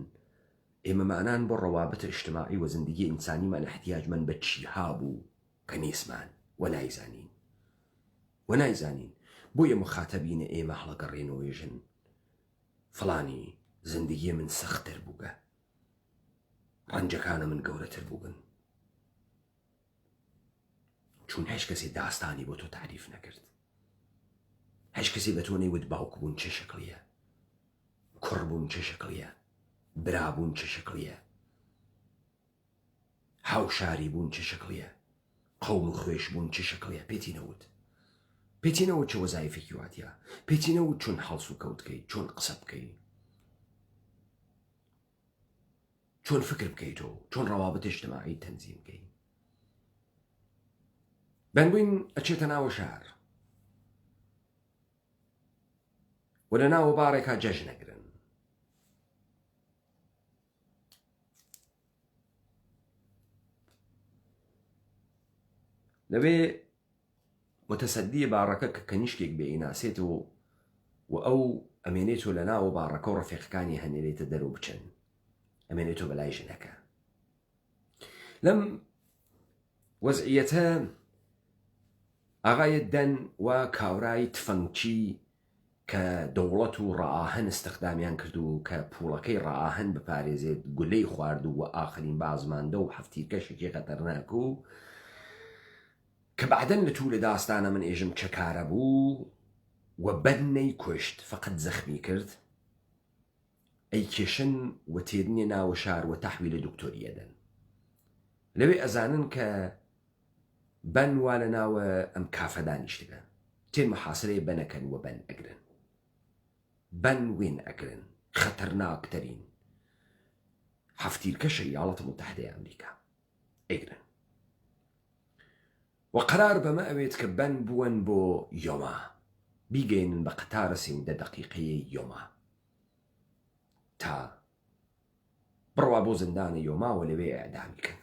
ئێمەمانان بۆ ڕەوابەتە ئیجتماعی و زندگی ئینسانیمان احتیاجمەند بە چی هابوو کە نیسمان و نایزانین بۆیە مخاتەبینە ئێمە هەڵەگەڕێنەوەژن فڵانی زندگی من سەختتر بووگە ڕەنجەکانە من گەورەتر بووبن چون هیچ کەسی داستانی بۆ تۆ تعریف نەکرد هیچ کەسی بە تۆ نەیوت باوک بوون چه شکلیە کوڕ بوون چه شکلیە برابوون چه شکلیە هاوشاری بوون چه شکلیە قەوم و خوێش بوون چه شکلیە پێتی نەوت چه وەزایفێکی واتیە پێتی نەوت چۆن هەڵس و کەوتکەی چۆن قسە بکەی چۆن فکر بکەیتەوە چۆن ڕەوابەت ئیجتماعی تەنزیم بکەی بەنبووین ئەچێتە ناوە شار و لە ناوە بارێکا جەژنەگرن لەبێ متەسەدی باڕەکە کە کەنیشکێک بێئیناسێت و ئەو ئەمێنێتۆ لە ناوە باڕەکە و ڕەفیقەکانی هەنێرێتە دەرەوە بچن ئەمێنێتۆ بەلای ژنەکە لەم وەزعیەتە ئاغای دەن و کاورای تفەنگچی کە دەوڵەت و ڕائاهەن استخدامیان کردو کە پوڵەکەی ڕائاهەن بپارێزێت گولەی خواردو و ئاخرین بازماندە و هەفتیرکەشێکی خەتەرناک و کە بعدەن لە توو لە داستانە من ئێژم چەکارە بوو و بەنەی کوشت فقط زەخمی کرد ئەی کێشن و تێرنیە ناوە شار و تەحویل لە دکتۆریەدەن لەوێ ئەزانن کە بەن وا لە ناوە ئەم کافەدانیشتگە تێن محاسرەیە بەنەکەن و بەن ئەگرن بەن وێن ئەگرن خەتەرناکتەرین هەفتیرکەشە یاڵەتە متحدەی ئەمریکا ئەگرن و قرار بەمە ئەوێت کە بەن بوون بۆ یۆما بیگەینن بە قەتارە 13 دەقیقەیە یۆما تا بڕوا بۆ زندانە یۆما و لەوێ ئەعدامیکەن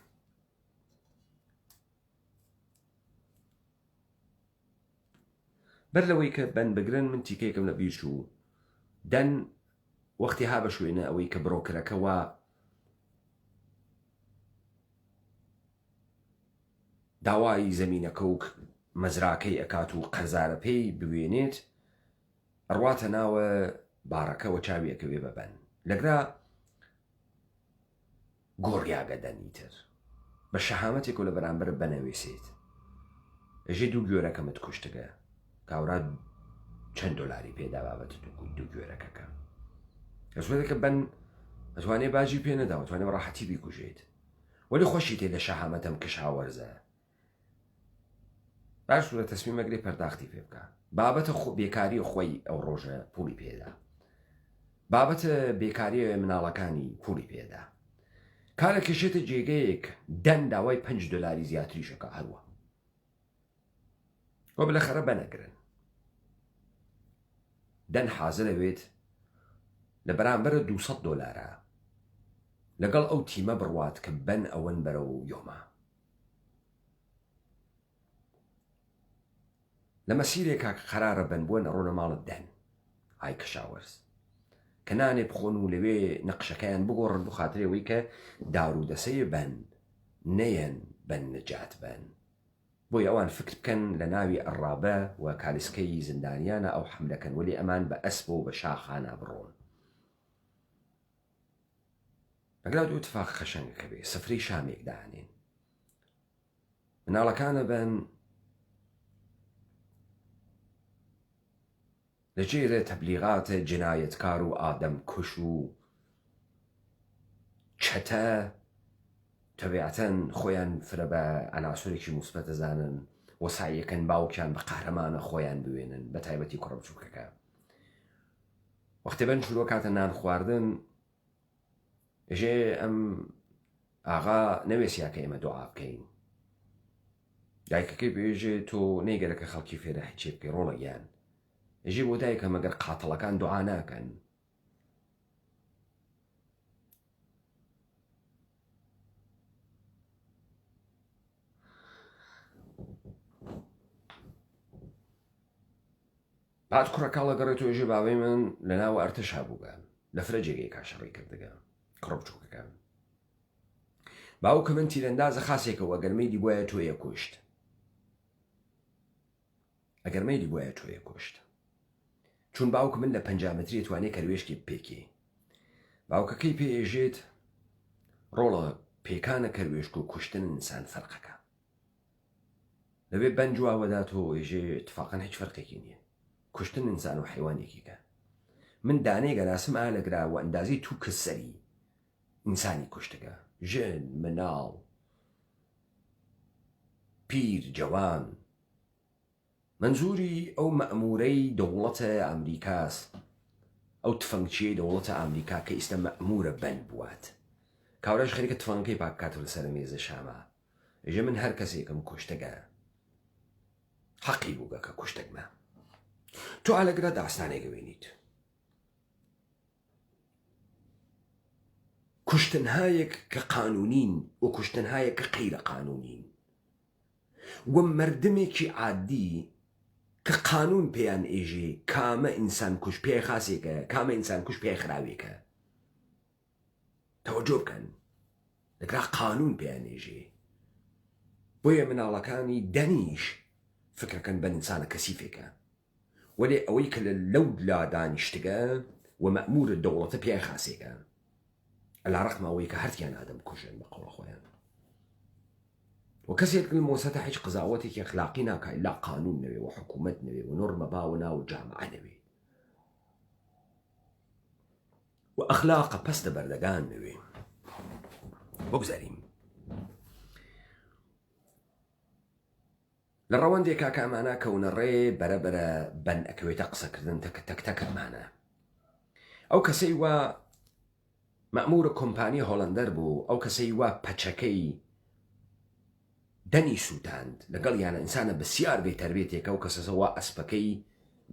بەر لەوەی کە بەن بگرن من تیکەیەکم لە بیر چوو دەن وەختی ها بە شوێنە ئەوەی کە بڕۆکرەکەەوە داوای زەمینەکە و مەزراکەی ئەکات و قەرزارە پێی بوێنێت ئەڕواتە ناوە باڕەکەەوە چاوی ئەکەوێ بەبەن لەگرا گۆڕیاگە دەنیتر بە شەهامەتێک و لە بەرامبەر بەنەوێسێت ئەژێ دوو گوێرەکەمت کوشتگە کاورا چەند دۆلاری پێدا بابەت دوو گوێرەکەکە ئەسوێتەکە بەن ئەتوانێ باجی پێ نەدا ئەتوانێ ڕاحەتی بیکوژێت وەلی خۆشی تێ لە شەهامەتەم کشاوەرزە باش لە تەسمی مەگرێ پەرداختی پێ بکە بابەتە بێکاری خۆی ئەو ڕۆژە پوڵی پێدا بابەتە بێکاریە مناڵەکانی پوڵی پێدا کارە کێشێتە جێگەیەک دەن داوای 5 دۆلاری زیاتریشەکە هەروە وە بلەخەرە بەنەگرن دەن حازرەوێت لە بەرامبەرە 200 دۆلارە لەگەڵ ئەو تیمە بڕوات کە بەن ئەوەن بەرەو یۆما لە مەسیرێکا قەرارە بەن بووە نەڕۆنە ماڵت دەن ئای کشاوەرز کە نانێ بخۆن و لەوێ نەقشەکەیان بگۆڕن بۆ خاترێەوەی کە دارودەسەیە بەن نەیەن بەن نەجات بەن بۆی ئەوان فکر بکەن لە ناوی ئەڕابە و کالیسکەی زندانیانە ئەو حملەکەن وەلی ئەمان بە ئەسب و بە شاخانە بڕۆن ئەگرا دوو اتفاق خەشەنگەکە بێ سفرەی شامێک داهێنین مناڵەکانە بەن لەجێرە تەبلیغاتە جنایەتکار و ئادەم کوش و چەتە تەبیعەتەن خۆیان فرە بە ئەناسوورێکی موسبەت دەزانن وەساییەکەن باوکیان بە قەهرەمانە خۆیان بوێنن بە تایبەتی کوڕە بچووکەکە وەختێ بەن شروع کاتە نان خواردن ئێژێ ئەم ئاغا نەوێسیاکە ئێمە دوعا بکەین دایکەکەی بێژێ تۆ نەیگەرەکە خەڵکی فێرە هیچێ بکەی ڕۆڵەگیان ئێژێ بۆ دایکە مەگەر قاتەڵەکان دوعا ناکەن بعد کوڕەکەڵە گەڕێتەوە ژێ باوەی من لە ناوە ئەرتەشا بووگە لە فرە جێگەی کاشەڕی کردگە کڕۆ بچووکەکە باوکە من تیرەندازە خاسێکەوە گەرمەی دیبووایە تۆیە کوشت ئەگەرمەی دیبووایە تۆیە کوشت چون باوکە من لە 5 متری توانێت کەروێشکی پێکی باوکەکەی پێژێت ڕۆڵە پێکانە کەروێشک و کوشتن ئینسان فەرقەکە لەبێ بەنجواوەداتەوە ئێژێ اتفاقەن هیچ فەرقێکی نییە کوشتن ئینسان و حیوانێکیکە من دانەی گەراسم ئالەگرا و ئەندازی تو کەسەری ئینسانی کوشتەکە ژن مناڵ پیر جەوان منزوری ئەو مەئمورەی دەوڵەتە ئەمریکاس ئەو تفەنگچیەی دەوڵەتە ئەمریکا کە ئیستا مەئمورە بەن بوات کاورەش خەریکە تفەنگەکەی پاکاتەوە لەسەر مێزە شامە ئێژە من هەر کەسێکم کوشتەگە حەقی بووگە کە کوشتەکمە تۆ ئالەگرا داستانێک بینیت کوشتنهایەک کە قانونین و کوشتنهایەک کە قەیرە قانونین و مردمێکی عادی کە قانون پێیان ئێژێ کامە ئینسان کوش پێ خاسێکە کامە ئینسان کوش پێ خراوێکە تەوەجۆ بکەن لەگرا قانون پێیان ئێژێ بۆیە مناڵەکانی دەنیش فکرەکەن بە ئینسانە کەسیفێکە وەلێ ئەوەی کە لەو لا دانیشتگە و مەأمورە دەوڵەتە پێ خاسێکە ئەلا ڕەخمەوەی کە هەرتیان ئادەم کوژن بە قەوڵە خۆیان و کەسێک مۆسەتە هیچ قزاوەتێکی ئەخلاقی ناکای لا قانون نەوێ و حکوومەت نەوێ و نۆرمە باوە ناو جامعە نەوێ و ئەخلاقە پەستە بەردەگان نەوێ بگذاریم لە ڕەوەندێکا کە ئەمانە کەونەڕێ بەرەبەرە بەن ئەکەوێتە قسەکردن تەکتەکەمانە ئەو کەسەی وە مەأمورە کۆمپانی هۆڵەندەر بوو ئەو کەسەی وە پەچەکەی دەنی سووتاند لەگەڵ یانە ئینسانە بسیار بێتەربێتێکە ئەو کەسەسەوە ئەسپەکەی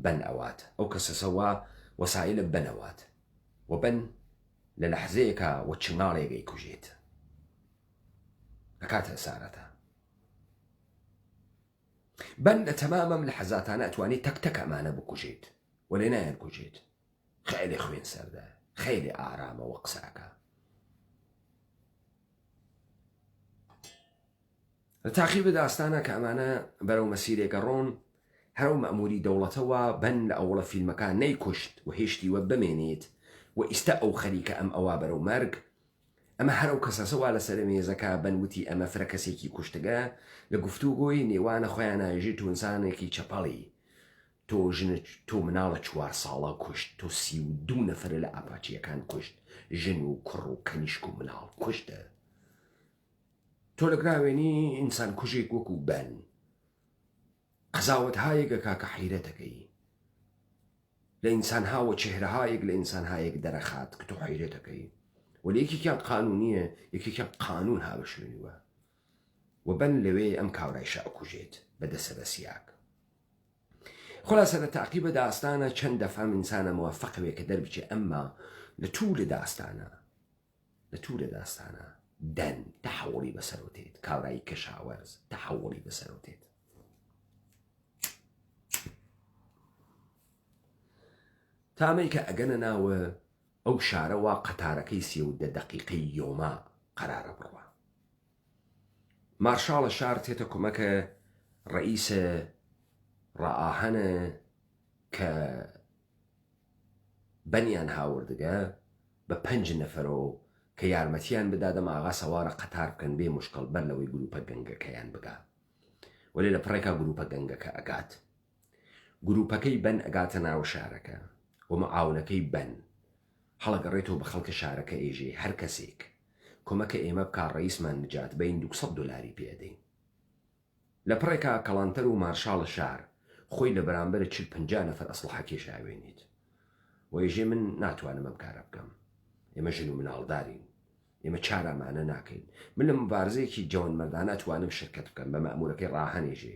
بەن ئەوات ئەو کەسەسەوە وەسایلە بنەوات و بەن لە لەحزەیەکە و چنگاڵێگەی کوژێت ئەکاتە سارەتە بەن لە تەمامەم لە حەزاتانە ئەتوانێت تەکتەک ئەمانە بکوژێت و لێ نایان کوژێت خێلی خوێن سەردە خێلی ئارامەوە قساکە لە تاقیبە داستانە کە ئەمانە بەرەو مەسیرێکە ڕۆن هەرو مەأموری دەوڵەتەوە بەن لە ئەوڵە فیلمەکان نەیکوشت و هێشتیوە بمێنێت و ئیستا ئەو خەریکە ئەم ئەوە بەرەو مەرگ ئەمە هەرو کەسەسەوە لەسەر مێزەکە بنوتی ئەمە فرە کەسێکی کوشتگە لە گفتوگۆی نێوانە خۆیان ناژێت و ئینسانێکی چەپەڵی تۆ مناڵە 4 ساڵە کوشت تۆ 32 نەفرە لە ئاپاچیەکان کوشت ژن و کوڕ و کەنیشک و مناڵ کوشتە تۆ لەگراوێنی ئینسان کوژێک وەکو بەن قەزاوەت هایەکە کاکە حیرەتەکەی لە ئینسان هاوە چهرەهایەک لە ئینسان هایەک دەرەخات کە تۆ حیرەتەکەی ولی یەکێکیان قانونیە یەکێکیان قانون هاوە شوێنیوە و بەن لەوێ ئەم کاورایشە ئەکوژێت بەدەسە بەسیاک خلاصە لە تاقیبە داستانە چەند دەفەم ئینسانە موفەقوێ کە دەربچێ ئەمما لە توورە داستانە دەن تەحوڵی بەسەرۆتێت کاورایی کەشاوەرز تەحوڵی بەسەرۆتێت تامەی کە ئەگەنە ناوە ئەو شارەوە قەتارەکەی 30 دقیقەی یۆما قەرارە بڕوە مارشاڵە شار تێتە کۆمەکە ڕئیسە ڕائاهەنە کە بەنیان هاوردگە بە 5 نەفەرەوە کە یارمەتیان بدادەم ئاغا سەوارە قەتار بکەن بێ مشکڵ بەر لەوەی گروپە گەنگەکەیان بگا وەلێ لە پڕێکا گروپە گەنگەکە ئەگات گروپەکەی بەن ئەگاتە ناو شارەکە و مەعاونەکەی بەن هەڵەگەڕێتەوە بە خەڵکە شارەکە ئێژێ هەر کەسێک کۆمەکە ئێمە بکار ڕئیسمان نجات بین 200 دلاری پێدەین لە پڕێکا کەڵانتەر و مارشاڵە شار خۆی لە بەرامبەر 40-50 نەفەر ئەسلحە کێشاوێنیت و ئێژێ من ناتوانم ئەم کارە بکەم ئێمە ژن و مناڵدارین ئێمە چارەمانە ناکەین من لە مبارزەیەکی جەوانمەردانە ئەتوانم شرکەت بکەم بە مەأمورەکەی ڕاهەنێژێ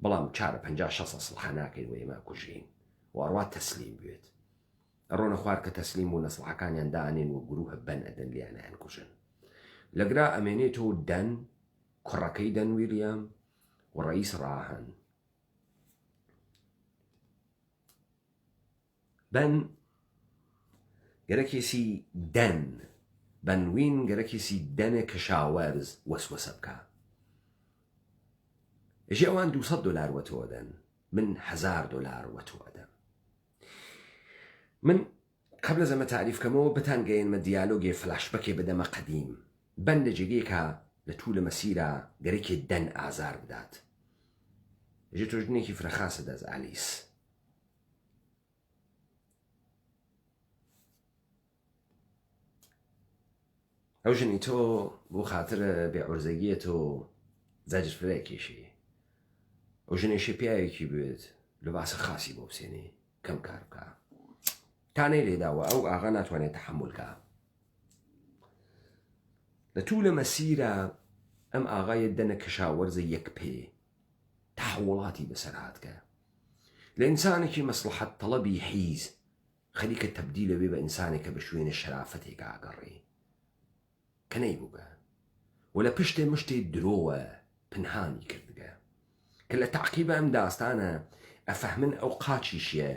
بەڵام 50-60 ئەسلحە ناکەین و ئێمە کوژین و ئەڕوات تەسلیم بێت ئەڕۆنە خوار کە تەسلیم و نەسلحەکانیان دانێن و گروهە بەن ئەدەن لیانیان کوژن لەگرا ئەمێنێتەوە دەن کوڕەکەی دەن ویلیام و ڕئیس ڕاهەن بەن گەرەکێسی دەن بەنوین گەرەکێسی دەنە کەشاوەرز وەسوەسە بکە ئەژێ ئەوان 200 دلار وەتەوە دەن من 1000 دلار وەتەوە دەم من قبل زەمە تعریفکەمەوە بتانگەێنمە دیالۆگێ فلاشبەکێ بدەمە قەدیم بەن لە جێگەیەکە لە توولە مەسیرە گەرەکێ دەن ئازار بدات ئەژێ تۆژنێکی فرەخاسە دەز ئالیس ئەو ژنی تۆ بۆ خاترە بێعورزەگیە تۆ زاجر فرەیەکێشی ئەو ژنێشی پیاوێکی بێت لە باسە خاسی بۆ بسێنێ کەم کار بکە تانەی لێداوە ئەو ئاغا ناتوانێت تەحملکە لە توولە مەسیرە ئەم ئاغایە دەنە کەشاوەرزە یەک پێ تەحوڵاتی بەسەر هاتکە لە ئینسانێکی مەسلحەت تەڵەبی حیز خەریکە تەبدیلە بێ بە ئینسانێکە بە شوێنە شەرافەتێک ئاگەڕێ کە نەیبووگە و لە پشتێ مشتێ درۆوە پنهانی کردگە کە لە تعقیبە ئەم داستانە ئەفەهمن ئەو قاچیشیە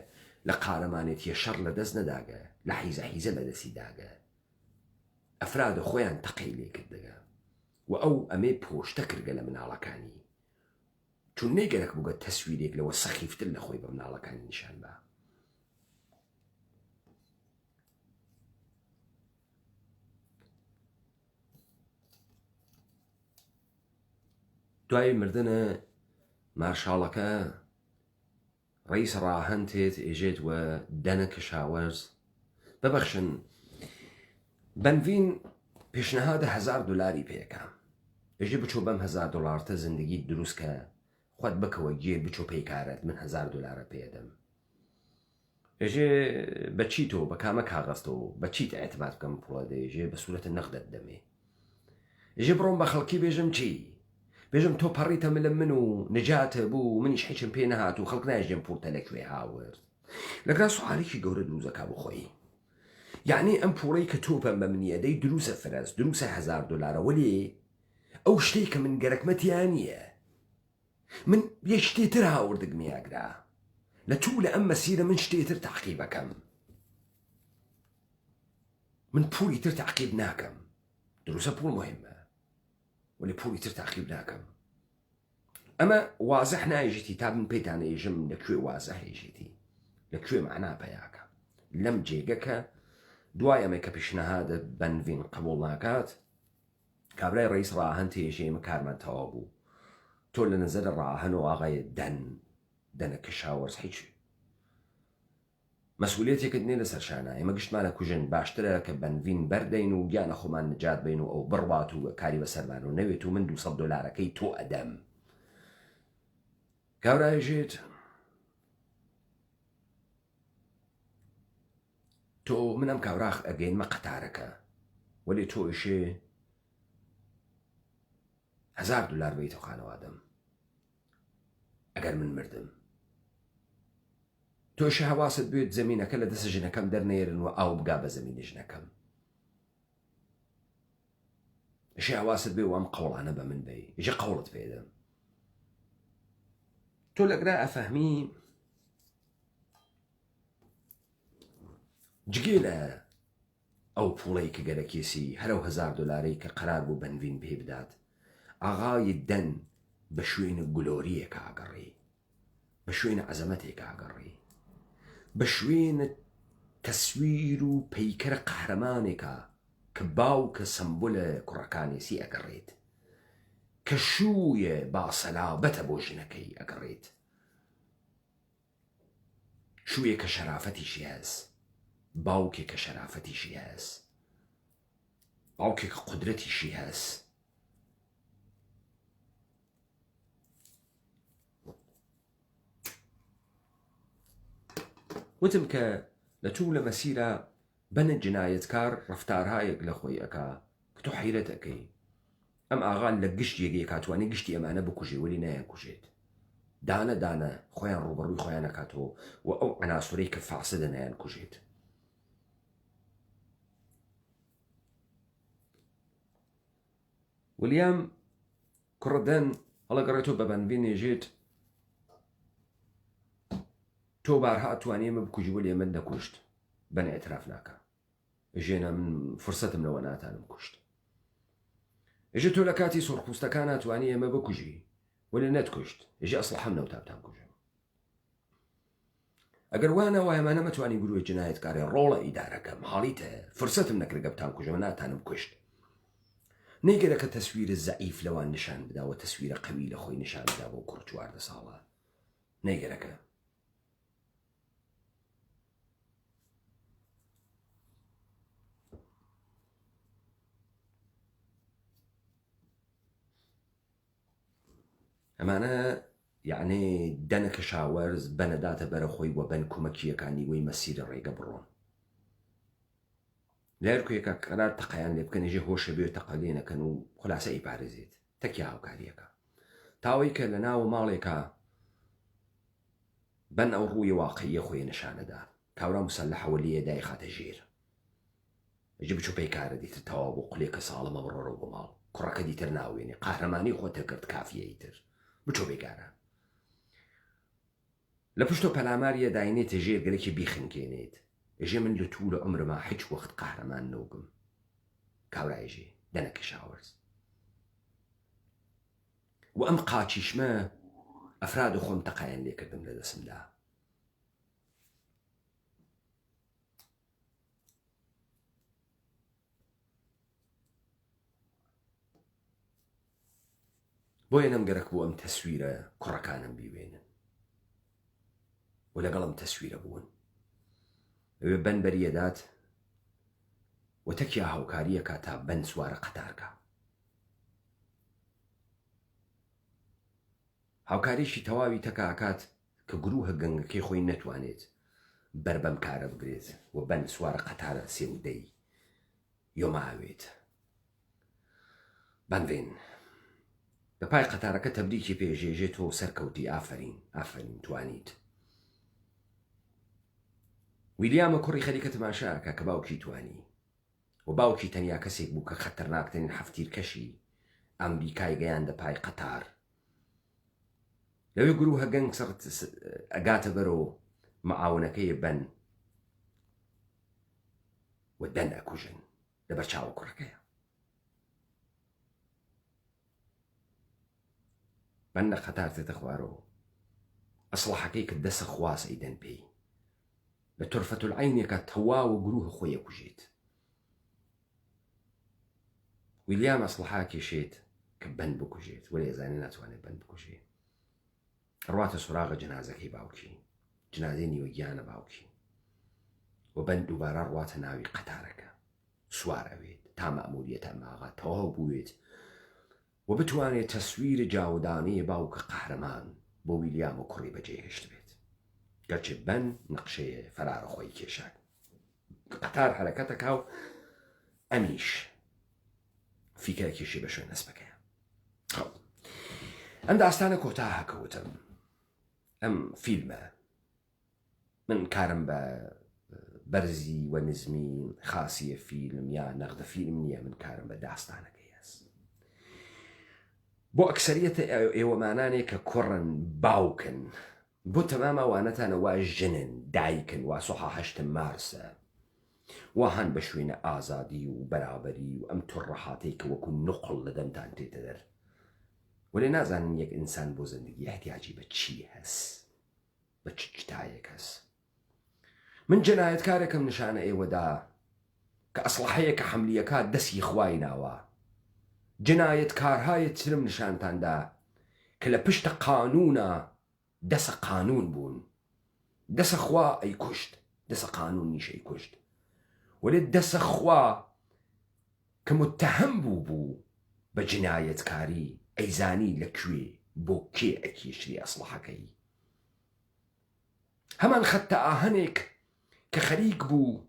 لە قارەمانێتیە شەڕ لە دەست نەداگە لە حیزە لە دەستی داگە ئەفرادە خۆیان تەقەی لێ کردەگە و ئەو ئەمێ پۆشتە کردگە لە مناڵەکانی چون نەیگەرەک بووگە تەسویرێک لەوە سەخیفتر لە خۆی بە مناڵەکانی نیشان بە دوای مردنە مارشاڵەکە ڕئیس ڕاهەندێت ئێژێت وە دەنە کشاوەرز ببەخشن بەنڤین پێشنەهادە $1000 پێەکە ئێژێ بچۆ بەم $1000 زندگی دروستکە خۆت بکەوە گێر بچۆ پێیکارەت من $1000 پێدەم ئێژێ بەچی تۆ بە کامە کاغەستەوە بەچیت ئەعتماد بکەم پوڵە دەیژێ بە سوورەتە نەقدت دەمێ ئێژێ بڕۆم بە خەڵکی بێژم چی بێژم تۆ پەڕیتە ملم من و نجاتە بوو منیش هیچم پێ نەهات و خەڵک ناژێم پورتە لەکوێ هاورد لەگرا سوالێکی گەورە دروزەکە بۆ خۆی یعنی ئەم پوڵەی کە تۆپەم بە منیە دەی دروسە فرەس دروسە $1000 وەلێ ئەو شتەی کە من گەرەکمەتیان نییە من یەک شتێتر هاوردگمیاگرا لە توو لە ئەم مەسیرە من شتێتر تعقیبەکەم من پولی تر تعقیب ناکەم دروسە پوڵ مهمە ولی پولی تر تعقیب ناکەم ئەمە وازح نایژێتی تا من پێیتان ئێژم لەکوێ وازە هێژێتی لەکوێ معنا پەیاکە لەم جێگەکە دوای ئەمە کە پیشنەهادە بەنڤین قبوڵ ناکات کابرای ڕئیس ڕاهەن تێژێمە کارمان تەوا بوو تۆ لە نەزەرە ڕاهەن و ئاغای دەنە کشاوەرز هیچ مەسئولێتێکت نێ لەسەر شانە ئێمە گشتمانە کوژن باشترە کە بەنڤین بەردەین و گیانە خۆمان نجات بین و ئەو بڕوات و کاری بەسەرمان و نەوێت و من $200 تۆ ئەدەم کاورایژێت تۆ منم کاوراخ ئەگەینمە قەتارەکە وەلی تۆ ئیشێ $1000 بیت و خانەوادەم ئەگەر من مردم تۆشە هەواست بێت زەمینەکە لە دەست ژنەکەم دەرنێرن و ئاو بگا بە زەمینی ژنەکەم ئشی هەواست بێ و ئەم قەوڵانە بە من بێ ئیژە قەوڵت پێدەم تۆ لەگرا ئەفەهمی جگێ لە ئەو پوڵەی کە گەرەکێسی هەرەو $1000 کە قەرار بوو بەنڤین پێ بدات ئاغای دەن بە شوێنە گلۆریەکە ئاگەڕی بە شوێنە عەزەمەتێک ئاگەڕی بە شوێنە تەسویر و پەیکەرە قەهرەمانێکە کە باوکە سەمبولە کوڕەکانێسی ئەگەڕێت کە شوویە باسەلابەتە بۆ ژنەکەی ئەگەڕێت شوویە کە شەرافەتیشی هەست باوکێک کە شەرافەتیشی هەست باوکێک کە قودرەتیشی هەست وتم کە لە توو لە مەسیرە بەنە جنایەتکار ڕەفتارهایەک لە خۆی ئەکا کە تۆ حەیرەت ئەەکەی ئەم ئاغان لە گشت یەکێک کاتوانی گشتی ئەمانە بکوژێ وەلی نایان کوژێت دانە دانە خۆیان ڕوبەڕووی خۆیان ئەکاتەوە و ئەو عناسوورەی کە فاسدە نایان کوژێت ولیام کوڕدەن هەڵەگەڕێتەوە بە بەنڤین نێژێت تۆ بارها ئەتوانی ئێمە بکوژی وەلی ئێمە نەکوشت بەنە ئێتراف ناکە ئێژێنە من فرسەتم لەوە ناتانم کوشت ئێژە تۆ لە کاتی سۆرخوستەکان ناتوانی ئێمە بکوژی وەلی نەتکوشت ئێژە ئەسڵحەم نەوتابتان کوژم ئەگەر وانە وایە ئەمانە مەتوانی گروی جنایەتکاری ڕۆڵە ئیدارەکەم حاڵیتە فرسەتم نەکرگە بتان کوژەوە ناتانم کوشت نەیگەرەکە تەسویرە زەعیف لەوان نیشان بداوە تەسویرە قەوی لە خۆی نیشان بدا بۆ کوڕ 14 ساڵە نەیگەرەکە ئەمانە یعنی دەنە کەشاوەرز بەنەداتە بەرە خۆی وە بەن کومەکیەکانی وەی مەسیرە ڕێگە بڕۆن لایرکویەکە قەرار تەقەیان لێ بکەن ێژێ هۆشە بێت تەقە نەکەن و خولاسە ئیپارێزێت تەکی هاوکاریەکە تاوەی کە لە ناو ماڵێکە بەن ئەو ڕووی واقعیە خۆی نیشانەدا کاورا موسەلەحەوە لێ دای خاتە ژێر ئەجێ بچوو پەیکارە دیتر تەواو بۆ قولێکە ساڵەمە بڕۆرە بۆ ماڵ کوڕەکە دیتر ناوێنێ قاهرەمانی خۆتە کرد کافیەی تر بچۆ بێگارە لە پشتۆ پەلاماریە داینێتە ژێرگەلێکی بیخنکێنێت ئێژێ من لە توو لە عمرما هیچ وەخت قەهرەمان نەوبم کاورایژێ دەنە کەشاوەرز و ئەم قاچیشمە ئەفراد و خۆم تەقایان لێکردم لە دەستمدا بۆیە نەمگەرەک بوو ئەم تەسویرە کوڕەکانم بیوێنن و لەگەڵم تەسویرە بوون ئەوێ بەن بەریەدات و تەکیا هاوکاریەکە تا بەن سوارە قەتارکە هاوکاریشی تەواوی تەکاکات کە گروهە گەنگەکەی خۆی نەتوانێت بەر بەم کارە بگرێت و بەن سوارە قەتارە سێودەی یۆماوێت بەنڤێن بە پای قەتارەکە تەبریکی پێژێژێتەوە سەرکەوتی ئافرین توانیت ویلیامە کوڕی خەریکە تەماشاکە کە باوکی توانی و باوکی تەنیا کەسێک بوو کە خەتەرناکترین هەفتیرکەشی ئەمریکای گەیاندە پای قەتار لەوێ گروهە گەنگ ئەگاتە بەرەوە مەعاونەکەی بەن و دەن ئەکوژن لەبەر چاوە کوڕەکەیە بەن لە قەتار تێتە خوارەوە ئەسڵحەکەی کە دەسە خواس ئەیدەن پێی لە تۆرفەت العینێکە تەواوە گروهە خۆی ئەکوژێت ویلیام ئەسڵحا کێشێت کە بەن بکوژێت وەلی ئێزانێ ناتوانێت بەن بکوژێت ڕواتە سوراغە جەنازەکەی باوکی جنازەی نیوەگیانە باوکی و بەن دووبارە ڕواتە ناوی قەتارەکە سوار ئەوێت تا مەئموریەتە ماغا تەواو بووێت و بتوانێت تەسویرە جاودانەی باوکە قەهرەمان بۆ ویلیام و کوڕی بەجێهێشت بێت گەرچێ بەن نەقشەیە فەرارە خۆی کێشان قەتار حەرەکەتەکا و ئەمیش فیکرێکیشی بە شوێن نەسبەکەیە ئەم داستانە کۆتا هەکەوتم ئەم فیلمە من کارم بە بەرزی و نزمی خاسیە فیلم یا نەقدە فیلم نییە من کارم بە داستانەکەی هەست بۆ ئەکسەریەتە ئێوەمانانێک کە کوڕن باوکن بۆ تەمامە وانەتانە وا ژنن دایکن وا سوحا هەشتم مارسە وا هەن بە شوێنە ئازادی و بەرابەری و ئەم توڕەحاتەی کە وەکو نقڵ لە دەمتان تێتە دەر وەلێ نازانن یەک ئینسان بۆ زەندگی احتیاجی بە چی هەست بە چ شتایەک هەست من جەنایەتکارێکم نیشانە ئێوەدا کە ئەسڵحەیە کە حەملیەکە دەستی خوای ناوە جەنایەتکارهایە ترم نیشانتاندا کە لە پشتە قانونە دەسە قانون بوون دەسە خوا ئەی کوشت دەسە قانون نیشەی کوشت وەلێ دەسە خوا کە متتەهم بوو بە جنایەتکاری ئەیزانی لەکوێ بۆ کێ ئەکێشری ئەسڵحەکەی هەمان خەتە ئاهەنێک کە خەریک بوو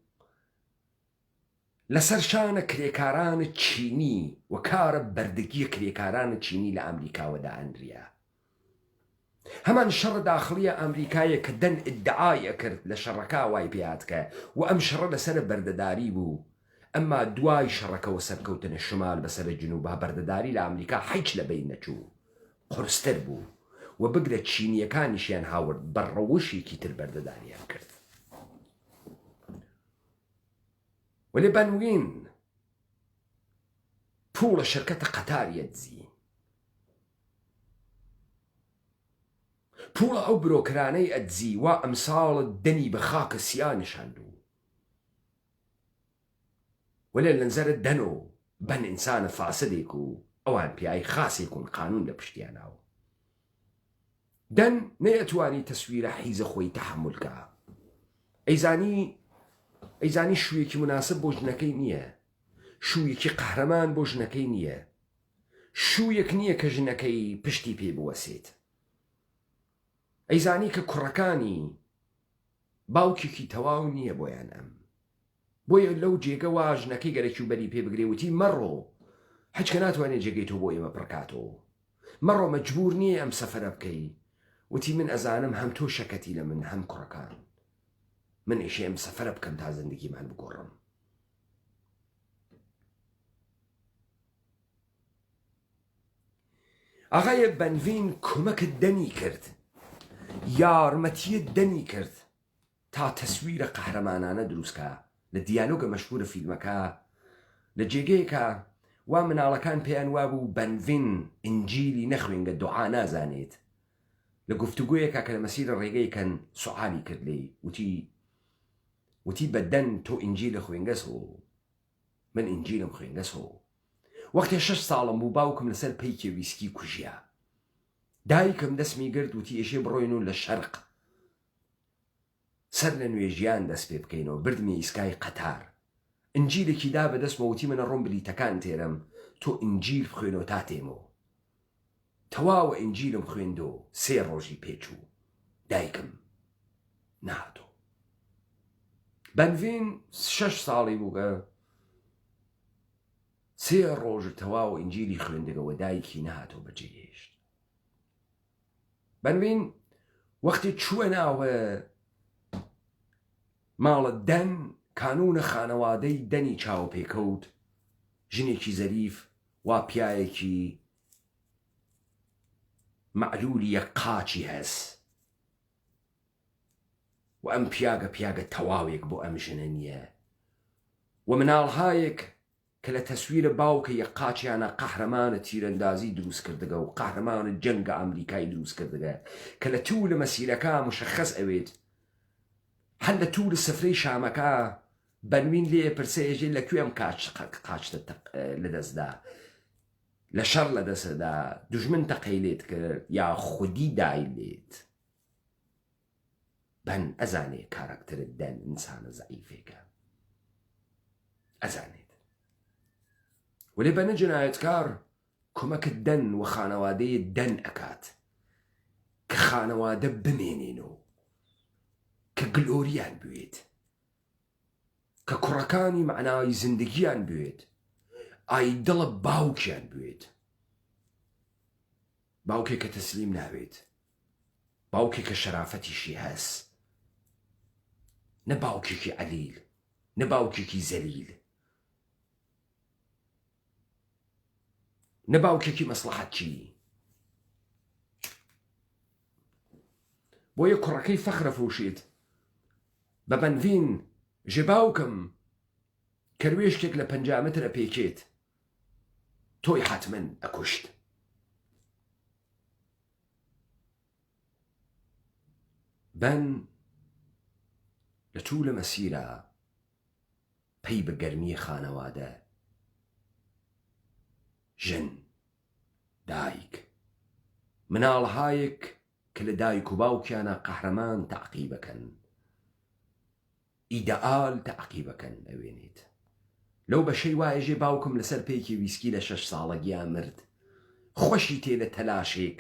لەسەر شانە کرێکارانە چینی و کارە بەردەگیە کرێکارانە چینی لە ئەمریکاوەدا ئەنریا هەمان شەڕ داخلیە ئەمریکایە کە دەن ئیدعایە کرد لە شەڕەکە وای پێهاتکە و ئەم شەڕە لەسەر بەردەداری بوو ئەمما دوای شەڕەکەەوە سەرکەوتنە شمال بەسەر جنوبا بەردەداری لە ئەمریکا هیچ لەبەی نەچوو قورستر بوو و بگرە چینیەکانیشیان هاورد بە ڕەوشێکی تر بەردەداریان کرد وەلێ بەنوین پوڵە شەرکەتە قەتاریە دزی پوڵە ئەو برۆکرانەی ئەدزی وا ئەمساڵت دەنی بە خاکە سیانشاندوو وەلێ لەنزەرت دەنۆ بەن ئینسانە فاسدێک و ئەوان پیای خاسێک و قانون لە پشتیاناوە دەن نەیەتوانی تەسویرە حیزە خۆی تەحملکە ئەیزانی شوویەکی مناسب بۆ ژنەکەی نییە شوویەکی قەهرەمان بۆ ژنەکەی نییە شوویەک نییە کە ژنەکەی پشتی پێ بوەسێت ئەیزانی کە کوڕەکانی باوکێکی تەواو نییە بۆیان ئەم بۆیە لەو جێگە وا ژنەکەی گەرەکی و بەری پێ بگرێوتی مەڕۆ هەچکە ناتوانێت جێگەی تۆ بۆ ئێمە پڕکاتەوە مەڕۆ مەجبور نییە ئەم سەفەرە بکەی وتی من ئەزانم هەم تۆ شەکەتی لە من هەم کوڕەکان من ئێشێ ئەم سەفەرە بکەم تا زەندگیمان بگۆڕم ئاغایە بەنڤین کۆمەکت دەنی کرد یارمەتیە دەنی کرد تا تەسویرە قەهرەمانانە دروستکە لە دیالۆگە مەشهورە فیلمەکە لە جێگەیەکە وا مناڵەکان پێیان وابوو بەنڤین ئینجیلی نەخوێنگە دوعا نازانێت لە گفتوگویەکە کە لە مەسیرە ڕێگەیکەن سوعالی کرد لێی وتی بەدەن تۆ ئینجیلە خوێنگەس هۆ من ئینجیلم خوێنگەس هۆ وەختێ 6 ساڵم بوو باوکم لەسەر پەیکێ ویسکی کوژیە دایکم دەستمی گرت وتی ئێشێ بڕۆین و لە شەرق سەر لە نوێژیان دەست پێ بکەینەوە بردمی ئیسکای قەتار ئینجیلێکی دا بەدەستمە وتی منە ڕۆم بلیتەکان تێرم تۆ ئینجیل بخوێنەوە تا تێمەوە تەواوە ئینجیلم خوێندۆ 3 ڕۆژی پێچوو دایکم نهاتۆ بەنڤین 6 ساڵی بووگە 3 ڕۆژ تەواو ئینجیلی خوێندەگەوە دایکی نهاتۆ بەجێهێشت بەنڤین وەختی چووە ناوە ماڵە دەن کانونە خانەوادەی دەنی چاوە پێکەوت ژنێکی زەریف وا پیاەکی معلولی یەک قاچی هەس و ئەم پیاگە تەواوێک بۆ ئەم ژنە نییە و مناڵهایەک کە لە تەسویرە باوکە یەک قاچیانە قەهرەمانە تیرەندازی دروست کردگە و قەهرەمانە جەنگە ئەمریکای دروست کردگە کە لە توو لە مەسیرەکە مشەخەس ئەوێت هەر لە توو لە سفرەی شامەکە بەنڤین لێ پرسەیەژێ لەکوێ ئەم قاچتە لەدەستدا لە شەڕ لەدەستدا دوژمن تەقەی لێت کرد یا خودی دای لێت بەن ئەزانێ کارەکترت دەن ئینسانە زەعیفێکە ئەزانێت وەلێ بەنە جنایەتکار کۆمەکت دەن و خانەوادەیە دەن ئەکات کە خانەوادە بمێنێنەوە کە گلۆریان بوێت کە کوڕەکانی معنای زندگیان بوێت ئایدڵە باوکیان بوێت باوکێک کە تەسلیم ناوێت باوکێک کە شەرافەتیشی هەس نە باوکێکی عەلیل نە باوکێکی زەلیل نە باوکێکی مەسلحەتچی بۆیە کوڕەکەی فەخرە فۆشێت بە بەنڤین ژێ باوکم کەروێشکێک لە 50 مترە پێکێت تۆی حتمەن ئەکوشت بەن لە توو لە مەسیرە پەی بە گەرمی خانەوادە ژن دایک مناڵهایەک کە لە دایک و باوکیانە قەهرەمان تەعقیبەکەن ئیدەئال تەعقیبەکەن ئەوێنێت لەو بەشەی وایەژێ باوکم لەسەر پێیکی ویسکی لە 6 ساڵەگیان مرد خۆشی تێ لە تەلاشێک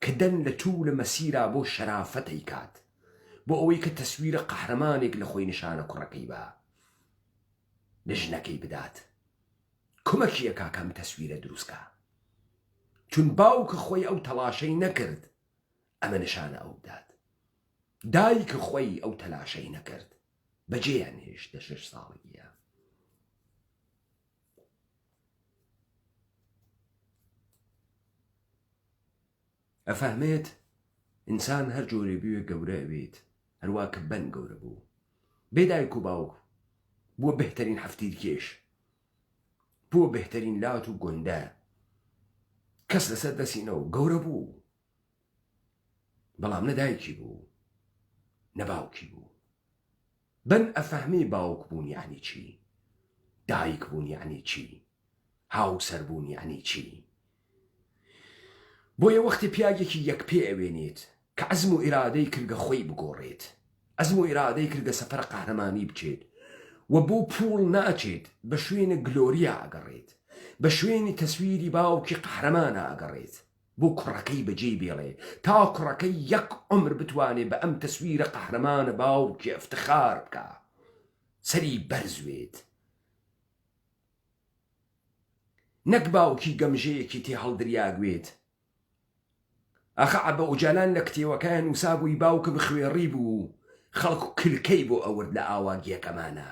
کە دەن لە توو لە مەسیرە بۆ شەرافەتەی کات بۆ ئەوەی کە تەسویرە قەهرەمانێک لە خۆی نیشانە کوڕەکەی بە لە ژنەکەی بدات کۆمەکیە کاکەم تەسویرە دروستکە چون باوکە خۆی ئەو تەلاشەی نەکرد ئەمە نیشانە ئەو بدات دایکە خۆی ئەو تەلاشەی نەکرد بەجێیان هێشت لە 6 ساڵگیە ئەفەهمێت ئینسان هەر جۆرێ بوێ گەورە ئەوێت هەروە کە بەن گەورە بوو بێ دایک و باوک بووە بەهترین هەفتیرکێش بووە بەهترین لات و گۆندە کەس لەسەر دەسینەوە گەورە بوو بەڵام نە دایکی بوو نە باوکی بوو بەن ئەفەهمی باوک بوون یعنی چی دایک بوون یعنی چی هاوسەر بوون یعنی چی بۆیە وەختی پیاگێکی یەکپێ ئەوێنێت کە عەزم و ئیرادەی کردگە خۆی بگۆڕێت عەزم و ئیرادەی کردگە سەفەرە قەهرەمانی بچێت و بۆ پوڵ ناچێت بە شوێنە گلۆریە ئەگەڕێت بە شوێنی تەسویری باوکی قەهرەمانە ئەگەڕێت بۆ کوڕەکەی بەجێ بێڵێ تا کوڕەکەی 1 عمر بتوانێت بە ئەم تەسویرە قەهرەمانە باوکی ئەفتخار بکە سەری بەرزوێت نەک باوکی گەمژەیەکی تێ هەڵدریاگوێت ئەخە عەبە ئوجالان لە کتێوەکان وسابووی باوکم خوێڕی بوو خەڵک و کلکەی بۆ ئەورد لە ئاواگیەکەمانە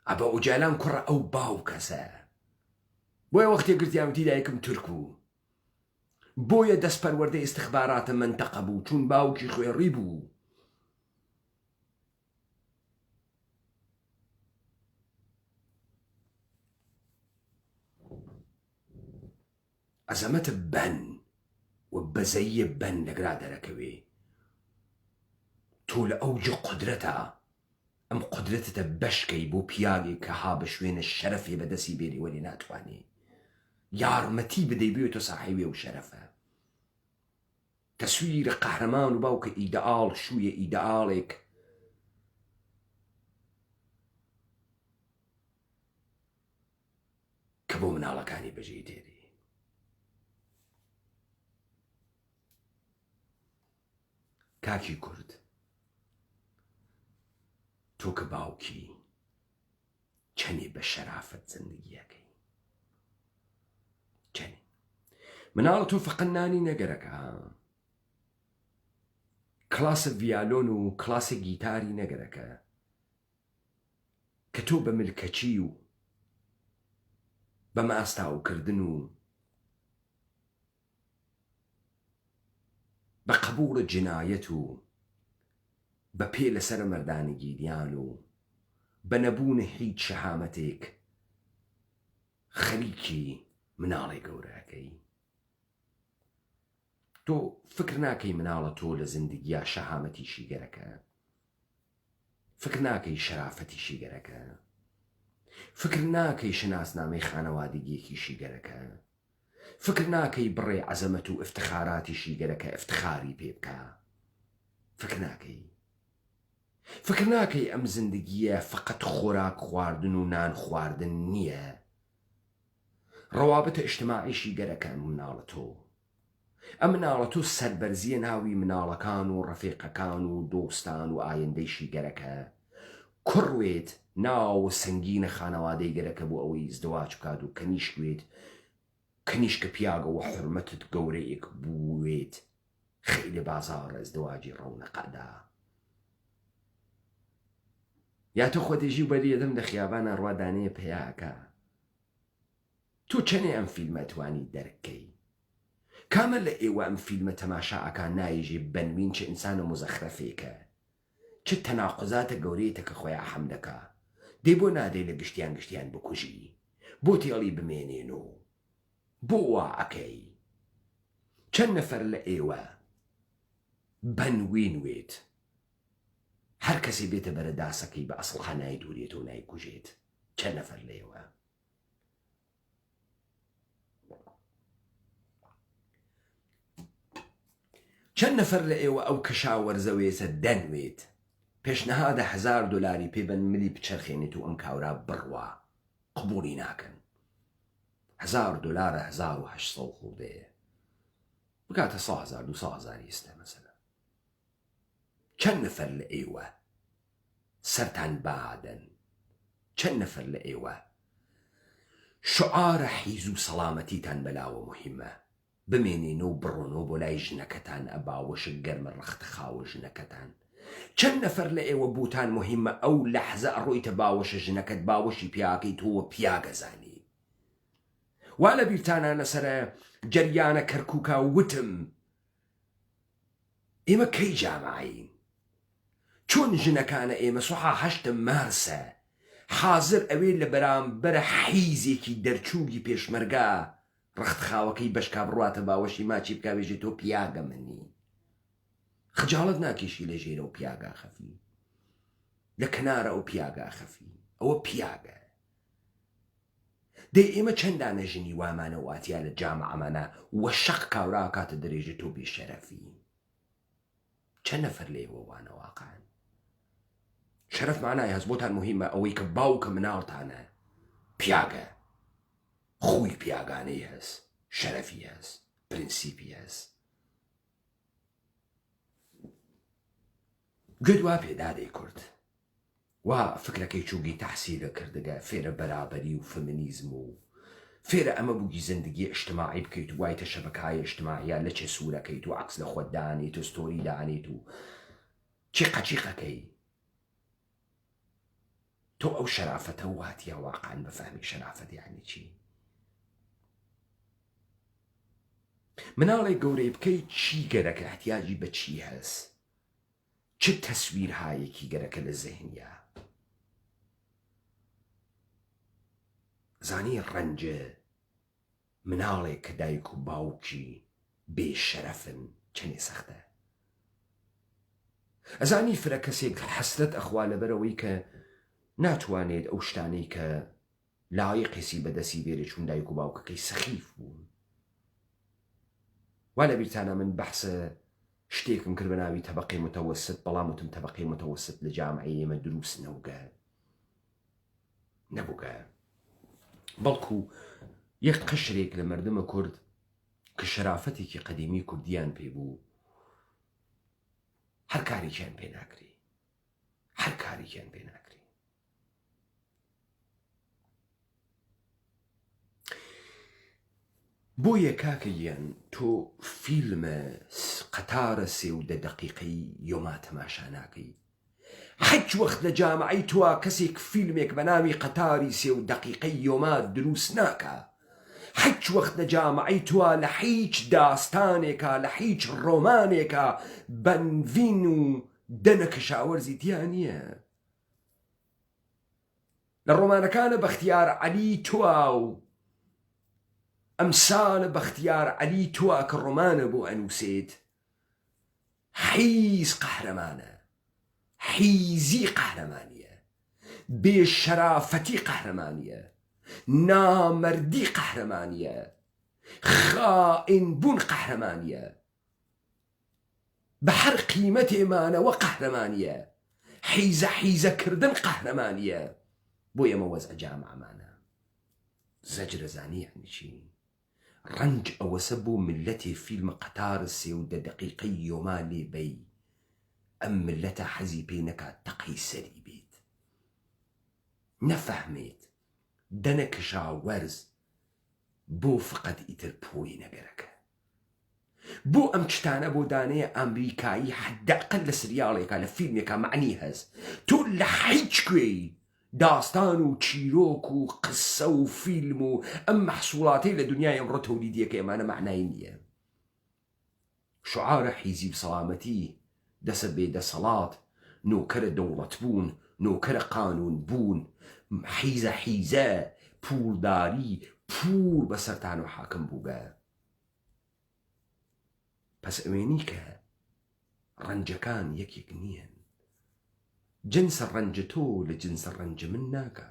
ئەبە ئوجالان کوڕە ئەو باوکەسە بۆیە وەختێ گرتیاوتی دایکم تورک بوو بۆیە دەستپەروەردەی استخباراتە منتەقە بوو چون باوکی خوێڕی بوو. عەزەمەتە بەن و بەزەییە بەن لەگرا دەرەکەوێ. تۆ لە ئەوجە قودرەتە ئەم قودرەتتە بەشکەی بۆ پیاوێک کە ها بە شوێنە شەرەفێ بەدەستی بێری وەلی ناتوانێ یارمەتی بدەی بێتە ساحیبێ و شەرەفە. تەسویرە قەهرەمان و باوکە ئیدەئاڵ شوویە ئیدەئاڵێک کە بۆ مناڵەکانی بەجێ دێری. کاکی کورد، تۆ کە باوکی چەنێ بە شەرافەت زەندگیەکەی چەنێ. مناڵە تۆ فەقەت نانی نەگەرەکە، کلاسە ڤیالۆن و کلاسە گیتاری نەگەرەکە کە تۆ بە ملکەچی و بە ماستاوکردن و بە قبوڵە جنایەت و بە پێ لەسەر مەردانی گیریان و بە نەبوونە هیچ شەهامەتێک خەریکی مناڵی گەورەکەی. تۆ فکر ناکەی مناڵە تۆ لە زندگیە شەهامەتیشی گەرەکە، فکر ناکەی شەرافەتیشی گەرەکە، فکر ناکەی شناسنامەی خانەوادگیەکیشی گەرەکە، فکر ناکەی بڕێ عەزەمەت و ئفتخاراتیشی گەرەکە ئفتخاری پێ بکە. فکر ناکەی ئەم زندگیە فقط خۆراک خواردن و نان خواردن نییە. ڕەوابەتە ئیجتیماعیشی گەرەکە مناڵە تۆ. ئەم مناڵە تۆ سەربەرزیە ناوی مناڵەکان و ڕەفیقەکان و دۆستان و ئایندەیشی گەرەکە. کوڕوێت ناو سەنگینە خانەوادەی گەرەکە بۆ ئەوەی زدواج بکات و کەنیشکوێت کەنیشکە پیاگەوە حرمەتت گەورەیەک بووێت خەیلە بازاڕە زدواجی ڕەونەقەدا. یا تۆ خۆدێژی بەریەدەم لە خیابانە ڕوادانەیە پەیاکە. تۆ چەنێ ئەم فیلمە توانی دەرکەی؟ کامە لە ئێوە ئەم فیلمە تەماشاکان نایژێ بەنوین چه ئینسانە مزەخرەفێکە، چه تەناقزاتە گەورەیەتە کە خۆیان حەم دەکا. دێ بۆ نادەی لە گشتیان بکوژی، بۆ تێڵی بمێنێن و بۆ وا ئەکەی. چەند نەفەر لە ئێوە بەنوین وێت هەر کەسێ بێتە بەرە داسەکەی بە ئەسڵحە نایدورێت و نایکوژێت؟ چەند نەفەر لە ئێوە؟ چەند نەفەر لە ئێوە ئەو کەشاوەرزەوێسە دەنوێت پێشنەهادە $1000 پێبەن ملی بچەرخێنێت و ئەم کاورا بڕوا قبوڵی ناکەن؟ $1000 1800 خوردەیە بکاتە 100,000 200,000 ئێستا مەسەلا. چەند نەفەر لە ئێوە سەرتان بادەن؟ چەند نەفەر لە ئێوە شعارە حیز و سەڵامەتیتان بەلاوە مهمە بمێنێنە و بڕۆنەوە بۆ لای ژنەکەتان ئەباوەشە گەرمە ڕەخت خاوە ژنەکەتان؟ چەند نەفەر لە ئێوە بوتان مهمە ئەو لەحزە ئەڕۆیتە باوەشە ژنەکەت باوەشی پیاکەی تۆوە پیاگەزانی؟ وا لە بیرتانە سەرە جەریانە کەرکووکە وتم ئێمە کەی جامعین؟ چۆن ژنەکانە ئێمە سوحا 8 مارسە حازر ئەوێ لە بەرامبەرە حیزێکی دەرچووگی پێشمەرگا ڕەختخاوەکەی بەشکا بڕواتە باوەشی ماچی بکاوێژێ تۆ پیاگە منی. خجاڵت ناکیشی لە ژێرە و پیاگا خەفی، لە کنارە ئەو پیاگا خەفی، ئەوە پیاگە. دەی ئێمە چەندانە ژنی وامانە واتیا لە جامعەمانە وە شەق کاورا کاتە درێژە تۆ بێشەرەفی؟ چەند نەفەر لە ئێوە وانە واقعن؟ شەرەف معنای هەست بۆتان مهمە ئەوەی کە باوکە مناڵتانە پیاگە، خوی پیاگانەی هەست، شەرەفی هەست، پرینسیپی هەست. گوێت وا پێدادەی کورد وا فکرەکەی چووگی تەحسیرە کردگە فێرە بەرابەری و فەمینیزم و فێرە ئەمە بووگی زندگی ئیجتیماعی بکەیت و وایتە شەبەکەهای ئیجتیماعیە لە چێ سوورەکەیت و عەکس لە خۆت دانیت و ستۆری دانیت و چیقەچیقەکەی. تۆ ئەو شەرافەتە واتیە واقعاً بەفەهمی شەرافەت یعنی چی؟ مناڵێک گەورەی بکەیت چی گەرەکە احتیاجی بە چی هەست چ تەسویر هایەکی گەرەکە لە زەهنیا زانی ڕەنجە مناڵێک کە دایک و باوکی بێشەرەفن چەندێ سەختە ئەزانی فرە کەسێک حەسرەت ئەخوا لەبەرەوەی کە ناتوانێت ئەو شتانەی کە لایقێسی بەدەستی بێرە چون دایک و باوکەکەی سەخیف بوون وا لە بیرتانە من بەحسە شتێکم کرد بە ناوی تەبەقەی متەوەسط بەڵام وتم تەبەقەی متەوەسط لە جامعەی ئێمە دروست نەبووگە بەڵکو یەک قشرێک لە مردمە کورد کە شەرافەتێکی قەدیمی کوردیان پێبوو هەر کارێکیان پێ ناکری بۆیە کاکەیان تۆ فیلمە قەتارە 3 دقیقەی یۆما تەماشا ناکەی حەج وەخت لە جامعەی توە کەسێک فیلمێک بە ناوی قەتاری 3 دقیقەی یۆما دروست ناکە حەج وەخت لە جامعەی توە لە هیچ داستانێکە لە هیچ ڕۆمانێکە بەنڤین و دەنە کەشاوەرزی تیان نییە لە ڕۆمانەکانە بەختیار عەلی توە و ئەمسالە بەختیار عەلی توە کە ڕۆمانە بۆ ئەنووسێت حیز قەهرەمانە حیزی قەهرەمانیە بێشەرافەتی قەهرەمانیە نامەردی قەهرەمانیە خائین بوون قەهرەمانیە بە هەر قیمەتێمانەوە قەهرەمانیە حیزەکردن قەهرەمانیە بۆ ئێمە وەزع جامعەمانە زەجرە زانی یعنی چی ڕەنج ئەوەسە بۆ ملەتێ فیلمە قەتار 3 دقیقەی یۆما لێبەی ئەم ملەتە حەزی پێ نەکات تەقەی سەری بێت نەفەهمێت دەنە کشاوەرز بۆ فقەت ئیتر پۆی نەگەرەکە بۆ ئەم چتانە بۆ دانەیە ئەمریکایی حەداقل لە سریاڵێکە لە فیلمێکە معنی هەست تۆ لە هیچ کوێی داستان و چیرۆک و قسە و فیلم و ئەم مەحسوڵاتەی لە دنیای ئەمڕۆ تەولیدیەکە ئێمانە معنای نییە شعارە حیزی سەڵامەتی دەسە بێدەسەڵات نۆکەرە دەوڵەت بوون نۆکەرە قانون بوون حیزە پوڵداری پوڵ بەسەرتان و حاکم بووگە پس ئەوێنی کە ڕەنجەکان یەکێک نییەن جنسە ڕەنجە تۆ لە جنسە ڕەنجە من ناکە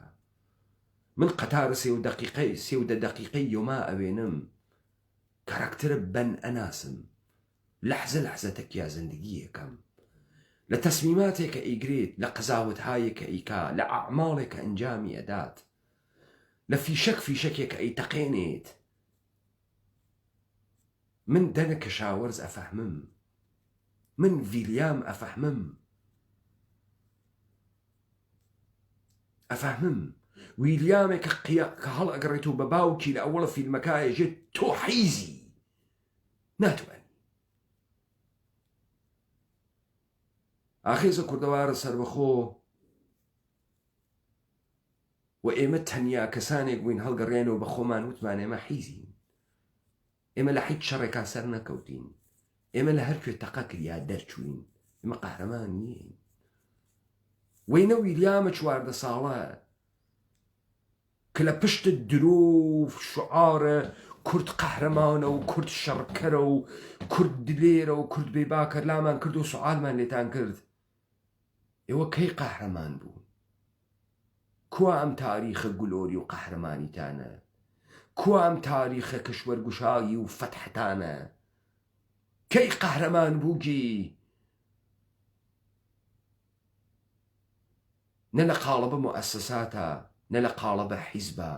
من قەتارە 3 دقیقەی یۆما ئەوێنم کاراکترە بەن ئەناسم لەحزە تەکیا زندگی یەکەم لە تەسمیماتێکە ئەیگرێت لە قەزاوتهایەکە ئەیکا لە ئەعماڵێکە ئەنجامی ئەدات لە فیشەکێکە ئەیتەقێنێت من دەنە کەشاوەرز ئەفەهمم من ڤیلیام ئەفەهمم ویلیامێکە کە هەڵ ئەگەڕێتەوە بە باوکی لە ئەوڵە فیلمەکایە ژێت تۆ حیزی ناتوانێت ئاخێزە کوردەوارە سەربەخۆ و ئێمە تەنیا کەسانێک بووین هەڵگەڕێنەوە بە خۆمان وتمان ئێمە حیزین ئێمە لە هیچ شەڕێکا سەر نەکەوتین ئێمە لە هەر کوێ تەقە کریا دەرچوین ئێمە قەهرەمان نین وەینە ویلیامە 14 ساڵە کە لە پشتت درۆ شعارە کورد قەهرەمانە و کورد شەڕکەرە و کورد دلێرە و کورد بێباکە لامان کرد و سوعالمان لێتان کرد ئێوە کەی قەهرەمان بوون کوا ئەم تاریخە گولۆری و قەهرەمانیتانە کوا ئەم تاریخە کەشوەرگوشایی و فەتحتانە کەی قەهرەمان بووگی نە لە قاڵبە مؤسساتە نە لە قاڵبە حیزبە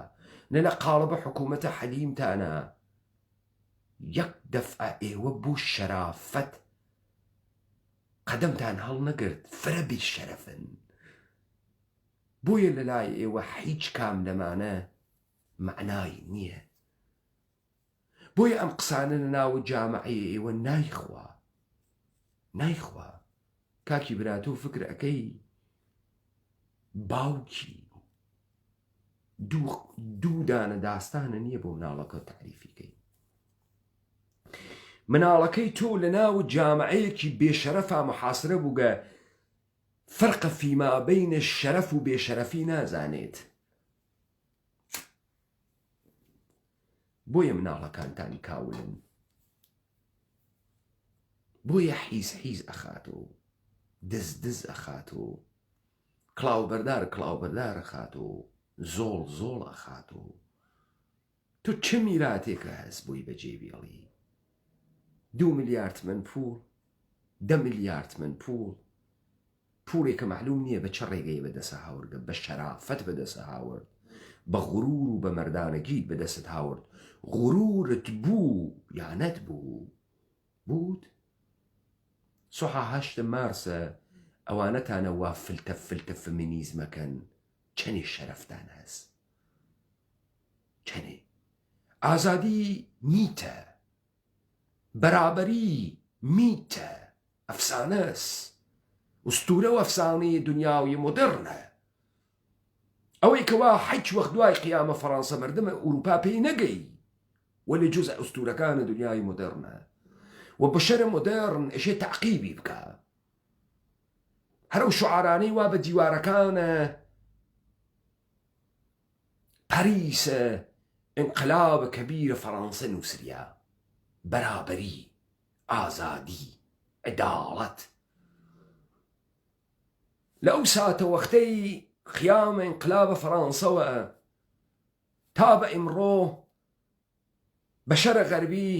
نە لە قاڵبە حکوومەتە حەلیمتانە یەک دەفعە ئێوە بوو شەرافەت قەدەمتان هەڵ نەگرت فرە بێشەرەفن بۆیە لەلای ئێوە هیچ کام لەمانە معنای نییە بۆیە ئەم قسانە لە ناو جامعەی ئێوە نایخوا کاکی براتۆ فکر ئەەکەی باوکی دوو دانە داستانە نییە بۆ مناڵەکە تعریفیکەی مناڵەکەی تۆ لە ناو جامعەیەکی بێشەرەفا محاسرە بووگە فەرقە فیما بەینە شەرەف و بێشەرەفی نازانێت. بۆیە مناڵەکانتان کاولن، بۆیە حیز ئەخات و دز ئەخات و کڵاوبەردار ئەخات و زۆڵ ئەخات و تۆ چه میراتێکە هەست بۆی بەجێبێڵی؟ 2 ملیارد تمەن پوڵ، 10 ملیارد تمەن پوڵێکە معلوم نییە بە چه ڕێگەی بەدەسە هاوردە، بە شەرافەت بەدەسە هاورد، بە غرور و بە مەردانەگیت بەدەست هاورد. غرورت بوو یانەت بود؟ سوحا 8 مارسە ئەوانەتانە وا فلتە فمینیزمەکەن، چەنێ شەرەفتان هەست، چەنێ ئازادی میتە، بەرابەری میتە، ئەفسانەس، ئوستورە و ئەفسانەی دنیاوی مۆدرنە. ئەوەی کەوا حەیچ وەخت دوای قیامە فەڕەنسە مردمە ئوروپا پێی نەگەی، وەلی جوزە ئوستورەکانە دنیای مۆدرنە و بەشەرە مۆدرن ئەشێ تەعقیبی بکە. هەرو شعارانەی وا بە دیوارەکانە پەریسە انقلاب کەبیرە فەڕەنسە نووسریا، بەرابەری، ئازادی، عداڵەت. لە ئەو ساتە وەختەی قیامە انقلابە فەڕەنسەوە تا بە ئیمڕۆ بەشەرە غەربی،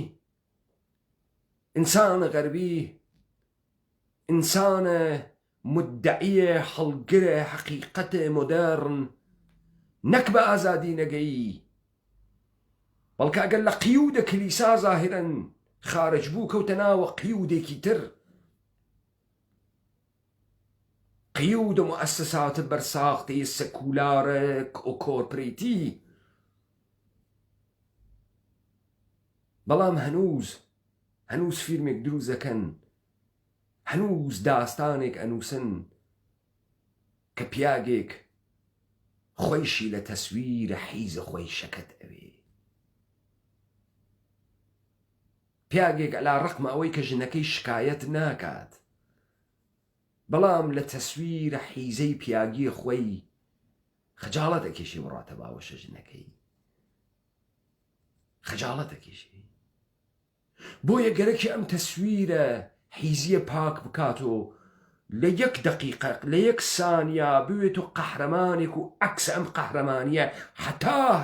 ئینسانە غەربی، ئینسانە مدعیە هەڵگرە حەقیقەتە مۆدرن، نەک بە ئازادی نەگەیی، بەڵکە ئەگەر لە قیودە کلیسا زاهرەن خارج بوو کەوتە ناوە قیودێکی تر، قیودە مؤسساتە بەرساختی سەکولارە کۆرپۆرێتی. بەڵام هەنووز فیلمێک دروست دەکەن، هەنووز داستانێک ئەنووسن کە پیاگێک خۆیشی لە تەسویرە حیزە خۆی شەکەت ئەوێ، پیاگێک ئەلا ڕقمە ئەوەی کە ژنەکەی شکایەت ناکات، بەڵام لە تەسویرە حیزەی پیاگی خۆی خەجاڵەت دەکێشی بڕاتە باوەشە ژنەکەی، خەجاڵەت دەکێشی. بۆیە گەرەکی ئەم تەسویرە حیزیە پاک بکات و لە 1 دقیقە لە 1 سانیا بوێت و قەحرەمانێک و عەکس ئەم قەحرەمانیە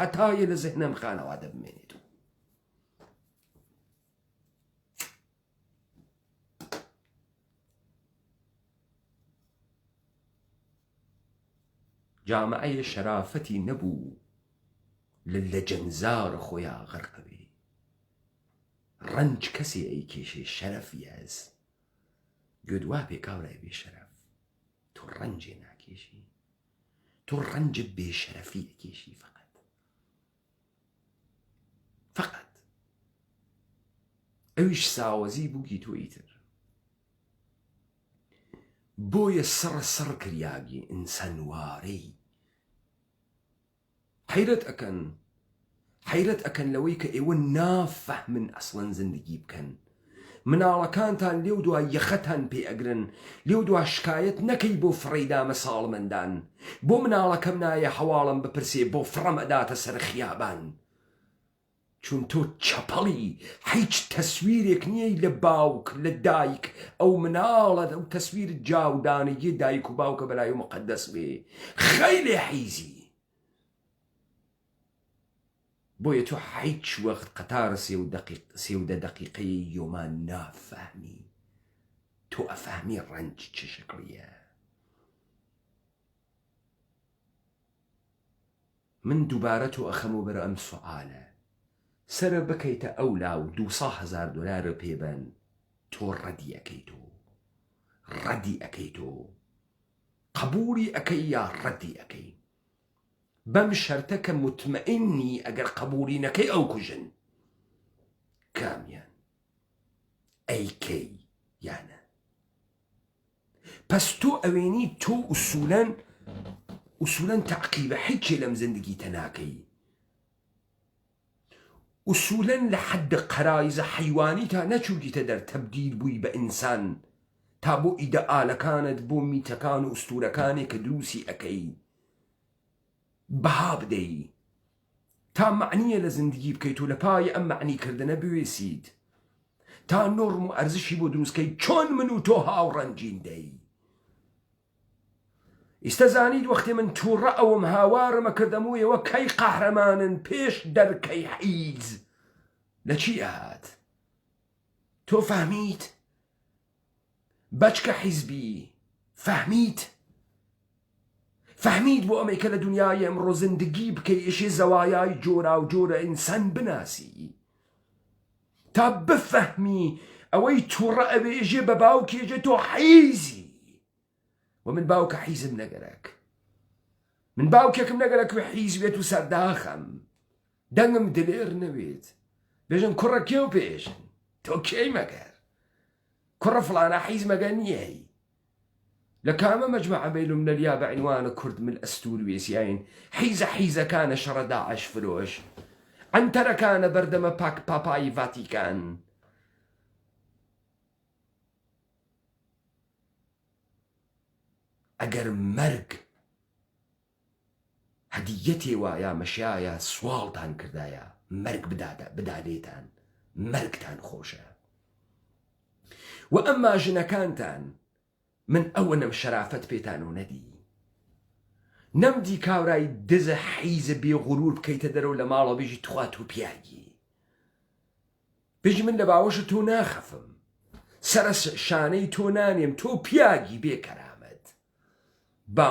هەتایە لە زێهنەم خانەوادە بمێنێت. جامعەیە شەرافەتی نەبوو لە لەجەنزار خۆیان غەرقەبێ، ڕەنج کەسێ ئەیکێشێ شەرەفی هەست، گوێدوا پێ کاورای بێشەرەف، تۆ ڕەنجێ ناکێشی، تۆ ڕەنجت بێشەرەفی ئەکێشی فقط ئەویش ساوەزی بووگی تۆی تر. بۆیە سڕ کریاگی ئینسانوارەی حەیرەت ئەکەن لەوەی کە ئێوە نافەهمن ئەسڵەن زندگی بکەن. مناڵەکانتان لێو دوای یەخەتان پێ ئەگرن، لێو دوای شکایەت نەکەی بۆ فڕەیدامە ساڵمەندان، بۆ مناڵەکەم نایە هەواڵم بپرسێ بۆ فڕەم ئەداتە سەر خیابان، چون تۆ چەپەڵی هیچ تەسویرێک نییە لە باوک لە دایک ئەو مناڵە ئەو تەسویر جاودانەیە دایک و باوکە بەلای و مقدەس بێ، خەیلێ حیزی. بۆیە تۆ هیچ وەخت قەتارە 13 دقیقەی یۆمان نافەهمی، تۆ ئەفەهمی ڕەنج چه شکڵیە. من دووبارە تۆ ئەخەمە بەرە ئەم سوعالە، سرە بکەیتە ئەولا و 200,000 دلار پێبەن، تۆ ڕەدی ئەەکەی تۆ قبولی ئەەکەی یا ڕەدی ئەەکەی، بەم شەرتە کە مطمئنی ئەگەر قبولی نەکەی ئەو کوژن، کامیان ئەیکەی یانە. پس تۆ ئەوێنی تۆ ئوسوولەن تەعقیبە هیچێ لەم زندگی تەناکەی، ئوسوولەن لە حەد قەرایزە حەیوانی تا نەچوویتە دەر تەبدیل بووی بە ئینسان تا بۆ ئیدەئالەکانت بۆ میتەکان و ئوستورەکانێک کە دروستی ئەەکەی بەها بدەی تا معنیە لە زندگی بکەیت و لە پای ئەم معنیکردنە بوێسیت تا نۆڕم و ئەرزشی بۆ دروستکەی چۆن من و تۆ هاوڕەنجین دەی ئیستە زانیت وەختێ من تووڕە ئەوم هاوارمە کردەموویەوە کەی قەهرەمانن پێش دەرکەی حیز لە چی ئەهات تۆ فەهمیت بەچکە حیزبی فەهمیت بۆ ئەمەی کە لە دنیای ئەمڕۆ زندگی بکەی ئێشێ زەوایای جۆرا و جۆرە ئینسان بناسی تا بفەهمی ئەوەی تووڕە ئەبێژێ بە باوکێژێ تۆ حیزی و من باوکە حیزم نەگەرەک من باوکێکم نەگەرەک و حیز بێت و سەرداخەم دەنگم دلێر نەوێت بێژن کوڕە کێ و پێشن تۆ کێی مەگەر کوڕە فڵانە حیز مەگە نییەی لە کامە مەجمەعە بەیلوملەلیا بە عنوانە کورد من ئەستور وێسیاین حیزەکانە شەڕە داعش فرۆش ئەنتەرەکانە بەردەمە پاپای ڤاتیکان ئەگەر مەرگ هەدیەتێ وایە مەشایە سواڵتان کردایە مەرگ بدادێتان مەرگتان خۆشە و ئەمما ژنەکانتان من ئەوە نەم شەرافەت پێتان و نەدی نەمدی کاورای دزە حیزە بێغوڕور بکەیتە دەرەوە لە ماڵەوە بێژی توخوا تۆ پیاگی بێژی من لە باوەشە تۆ ناخەفم سەرە شانەی تۆ نانێم تۆ پیاگی بێکەرامەت با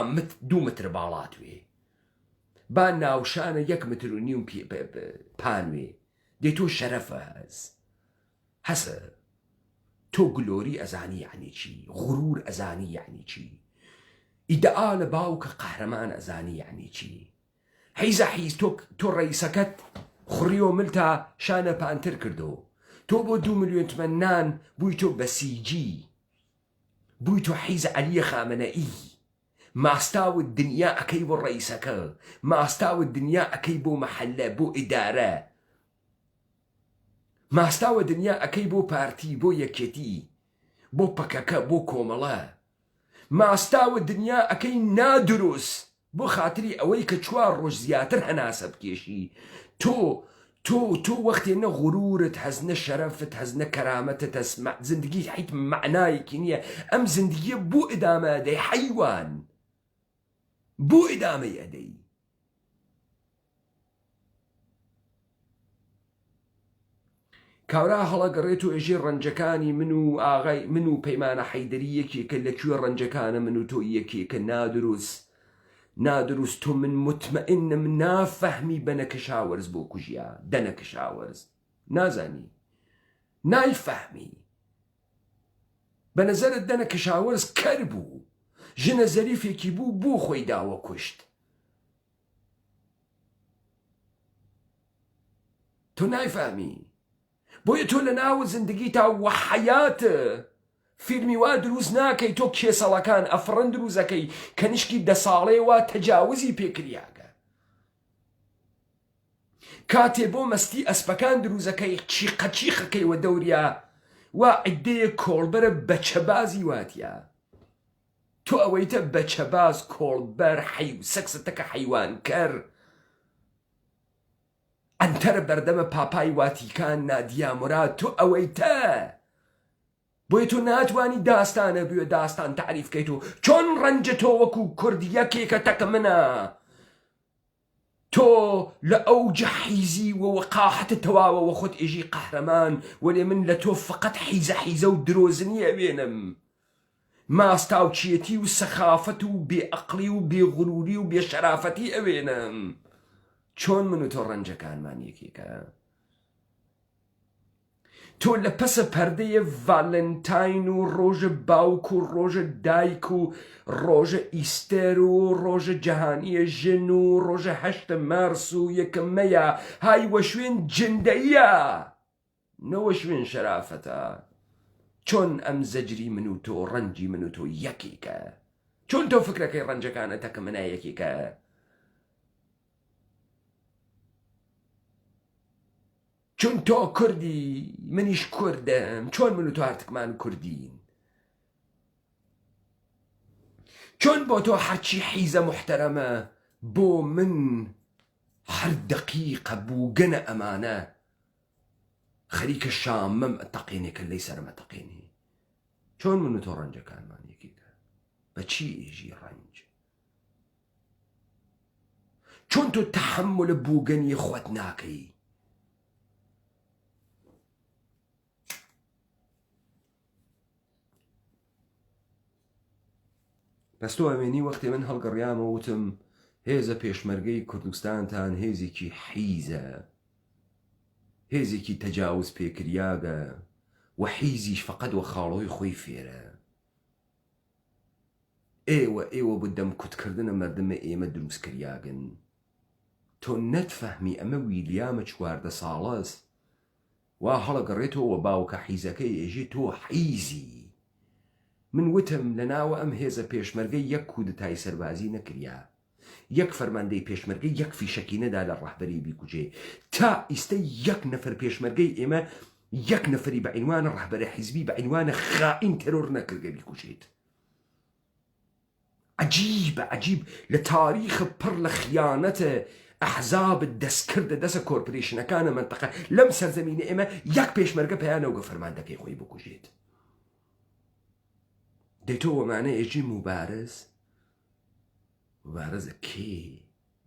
دوو متر باڵاتوێ با ناوشانە 1.5 متر پانوێ دێ تۆ شەرەفە هەسە تۆ گلۆری ئەزانی یعنی چی غرور ئەزانی یعنی چی ئیدەئالە باوکە قەهرەمان ئەزانی یعنی چی حیزە حیز تۆ ڕئیسەکەت خوڕیۆ ملتا شانە پانتر کردو تۆ بۆ 2 ملیۆن تمەنان بووی تۆ بەسیجی بووی تۆ حیزە عەلیە خامنەئی ماستاوت دنیا ئەەکەی بۆ ڕئیسەکە ماستاوت دنیا ئەەکەی بۆ مەحەلە بۆ ئیدارە ماستاوە دنیا ئەەکەی بۆ پارتی بۆ یەکێتی بۆ پەکەکە بۆ کۆمەڵە ماستاوە دنیا ئەەکەی نادروست بۆ خاتری ئەوەی کە 4 ڕۆژ زیاتر هەناسە بکێشی تۆ وەختێ نە غورورت هەزنە شەرەفت هەزنە کەرامەتت زندگی حیت معنایەکی نییە ئەم زندگیە بۆ ئیدامە ئەدەی حەیوان بۆ ئیدامەی ئەدەی کاورا هەڵەگەڕێت و ئێژێ ڕەنجەکانی من و ئاغای من و پەیمانە حەیدەری یەکێکە لەکوێ ڕەنجەکانە من و تۆ یەکێکە نادروست تۆ من مطمئنم نافەهمی بەنەکەشاوەرز بۆ کوژیا دەنەکەشاوەرز نازانی نایفەهمی بەنەزەرت دەنەکەشاوەرز کەر بوو ژنە زەریفێکی بوو بۆ خۆی داوە کوشت تۆ نایفەهمی بۆیە تۆ لە ناو زندگی تا وەحەیاتە فیلمی وا دروست ناکەی تۆ کێسەڵەکان ئەفرەن دروزەکەی کە نیشکی 10 ساڵەیەوە تەجاوزی پێکریاگە کاتێ بۆ مەستی ئەسپەکان دروزەکەی چیقەکەیوە دەوریا وا عیدەیە کۆڵبەرە بەچەبازی واتیە تۆ ئەوەیتە بەچەباز کۆڵبەر سەکسەتەکە حەیوانکەر ئەنتەرە بەردەمە پاپای واتیکان نادیاموراد تۆ ئەوەیتە بۆیە تۆ ناتوانی داستانە بوێ داستان تعریفکەیت و چۆن ڕەنجە تۆ وەکو کورد یەکێکە تەکە منە تۆ لە ئەوجە حیزی وەقاحەتە تەواوە وە خۆت ئێژی قەهرەمان وەلێ من لە تۆ فقەت حیزە و درۆزنی ئەوێنم ماستاوچیەتی و سەخافەت و بێئەقلی و بێغوروری و بێشەرافەتی ئەوێنم چۆن من و تۆ ڕەنجەکانمان یەکێکە تۆ لە پەسە پەردەیە ڤالنتاین و ڕۆژە باوک و ڕۆژە دایک و ڕۆژە ئیستەر و ڕۆژە جەهانیە ژن و ڕۆژە 8 مارس و 1 مەیە های وە شوێن جندەیە نەوە شوێن شەرافەتە چۆن ئەم زەجری من و تۆ ڕەنجی من و تۆ یەکێکە چۆن تۆ فکرەکەی ڕەنجەکانە تەکە منە یەکێکە چون تۆ کوردی منیش کوردم، چۆن من و تۆ هەرتکمان کوردین، چۆن بۆ تۆ هەرچی حیزە محتەرەمە بۆ من هەر دەقیقە بووگەنە ئەمانە خەریکە شامەم ئەتەقێنێ کە لەی سەرمە تەقێنی. چۆن من و تۆ ڕەنجەکانمان یەکێکە؟ بەچی ئێژی ڕەنج؟ چۆن تۆ تەحەممولە بووگەنی خۆت ناکەی؟ بەس تۆ ئەمێنی وەختی من هەڵگەڕیامە وتم هێزە پێشمەرگەی کوردستانتان هێزێکی حیزە، هێزێکی تەجاوز پێکریاگە و حیزیش فەقەت وە خاڵۆی خۆی فێرە. ئێوە بۆ دەم کوتکردنە مەردمە ئێمە دروستکریاگن. تۆ نەتفەهمی ئەمە ویلیامە 14 ساڵەس وا هەڵەگەڕێتەوە باوکە حیزەکەی ئێژێ تۆ حیزی. من وتم لە ناوە ئەم هێزە پێشمەرگەی یەک کودتای سەربازی نەکریا، یەک فەرماندەی پێشمەرگەی یەک فیشەکی نەدا لە ڕەهبەری بیکوژێ. تا ئیستە یەک نەفەر پێشمەرگەی ئێمە یەک نەفەری بە عنوانە ڕەهبەرە حیزبی بە عنوانە خائین تەرۆر نەکردگە بیکوژێت. عجیبە عجیب لە تاریخ پڕ لە خیانەتە ئەحزاب دەستکردە دەسە کۆرپۆریشنەکانە منتەقە لەم سەرزەمینە ئێمە یەک پێشمەرگە پەیانەوەگە فەرماندەکەی خۆی بکوژێت. دەیتۆ وەمانە ئێژی مبارز؟ مبارزە کێ؟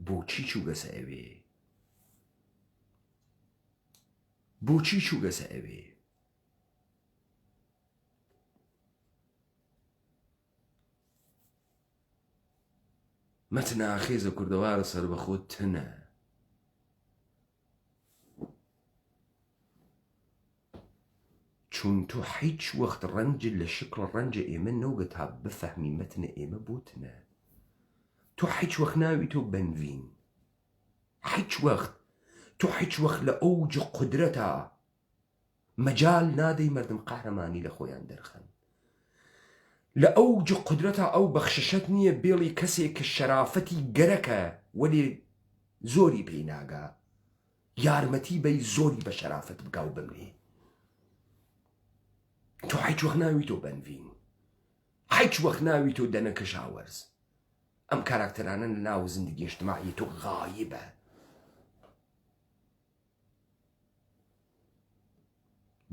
بۆچی چووگەسە ئەوێ؟ بۆچی چووگەسە ئەوێ؟ مەتنە ئاخێزە کوردەوارە سەر بەخۆت تنە. چون تۆ هیچ وەخت ڕەنجت لە شکڵ ڕەنجە ئێمە نەوگە تا بفەهمی مەتنە ئێمە بۆتنە. تۆ هیچ وەخت ناوی تۆ بەنڤین، هیچ وەخت تۆ هیچ وەخت لە ئەوج قودرەتە مەجال نادەی مەردم قەهرەمانی لە خۆیان دەرخەن. لە ئەوج قودرەتە ئەو بەخشەشەت نییە بێڵی کەسێک کە شەرافەتی گەرەکە وەلێ زۆری پێی ناگا یارمەتی بەی زۆری بە شەرافەت بگا و بمرێ. تۆ هیچ وەخت ناوی تۆ بەنڤین، هیچ وەخت ناوی تۆ دەنە کەشاوەرز. ئەم کاراکتەرانە لە ناو زیندگی اجتماعی تۆ غایبە.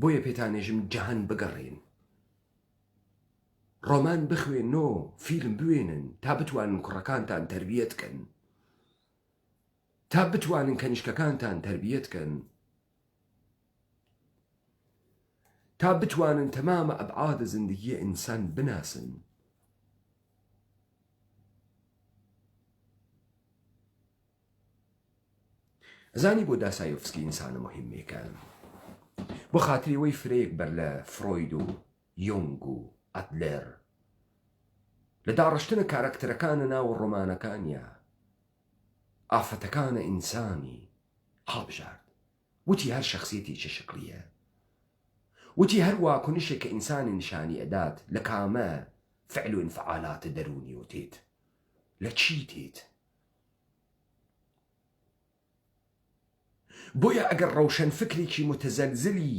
بۆیە پێتانێژم جەهان بگەڕێن، ڕۆمان بخوێنەوە، فیلم بوێنن تا بتوانن کوڕەکانتان تەربیەت کەن، تا بتوانن کەنیشکەکانتان تەربیەت کەن، تا بتوانن تەمامە ئەبعادە زیندگی ئینسان بناسن. زانی بۆ داسایۆفسکی ئینسانە مهمێکە، بۆ خاتری وەی فرەیەک بەر لە فرۆید و یۆنگ و ئەدلەر لە داڕشتنە کارەکتەرەکانە ناو ڕۆمانەکانیە ئافەتەکانە ئینسانی هەڵبژارد. وتی هەر شخصیەتێکی شکلیە، وتی هەر واکنشێک کە ئینسانی نیشانی ئەدات لە کامە فعل و انفعالاتە دەرونی و تێت لە چی تێت. بۆیە ئەگەر ڕەوشەن فکرێکی متەزەلزلی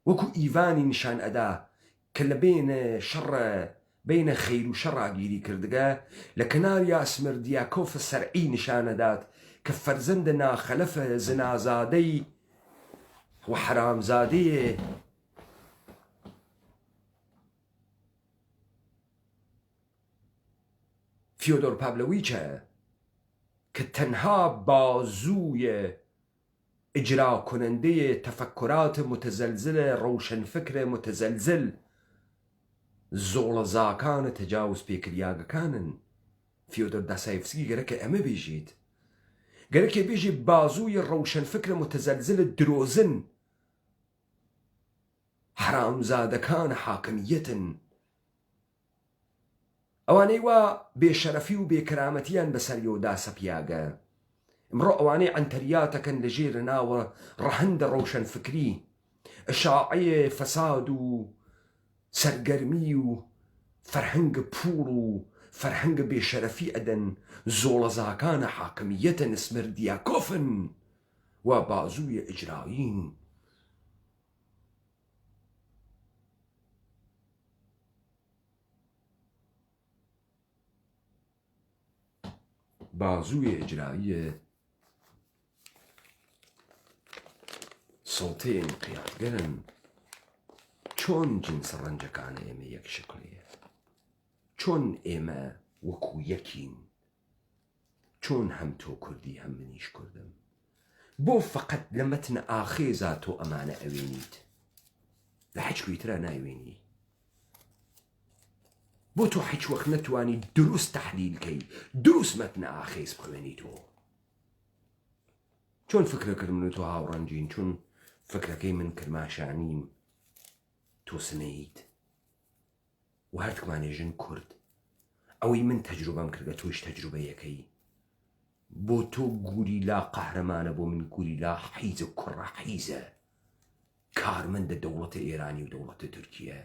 وەکو ئیڤانی نیشان ئەدا کە لە بینە خەیر و شەڕاگیری کردگە لە کەناریا سمردیاکۆفە سەرعی نیشانەدات کە فەرزەندە ناخەلەفە زنازادەی و حرامزادەیە فیۆدۆر پاڤلۆڤیچە کە تەنها بازوویە ئجرا کنندەیە تەفەکرات متەزەلزلە ڕەوشەنفکرە متەزەلزل زۆڵەزاکانە تەجاوز پێکریاگەکانن. فیۆدۆر داسایۆفسکی گەرەکە ئەمە بێژێت، گەرەکە بێژێ بازووی ڕەوشەنفکرە متەزەلزلە درۆزن حرامزادەکان حاکمیەتن، ئەوانەی وا بێشەرەفی و بێکرامەتیان بەسەریەوە داسەپیاگە. ئەمڕۆ ئەوانەی ئەنتەریاتەکەن لە ژێرە ناوە ڕەهەندە ڕەوشەنفکری ئەشاعەیە فەساد و سەرگەرمی و فەرهەنگە پوڵ و فەرهەنگە بێشەرەفی ئەدەن، زۆڵەزاکانە حاکمیەتە نسمردیاکۆفن وا بازوویە ئیجرایین بازوویە ئیجراییە سڵتەیە انقیادگەرن چۆن جنس ڕەنجەکانە ئێمە یەک شکڵیە چۆن ئێمە وەکو یەکین چۆن هەم تۆ کوردی هەم منیش کوردم بۆ فەقەت لە مەتنە ئاخێزا تۆ ئەمانە ئەوێنیت لە هیچ ترە نایوێنی بۆ تۆ هیچ وەخت نەتوانی دروست تەحلیلکەی دروست مەتنە ئاخێز بخوێنی تۆ چۆن فکرەکرد من و تۆ هاوڕەنجین چۆن فکرەکەی من کرماشانیم تۆ سنەیت و هەردکمانێژن کورد ئەوەی من تەجروبەم کردە تۆش تەجروبەیەکەی بۆ تۆ گوریلا قەهرەمانە بۆ من گوریلا حیزە کوڕە حیزە کارمەندە دەوڵەتە ئێرانی و دەوڵەتە تورکیە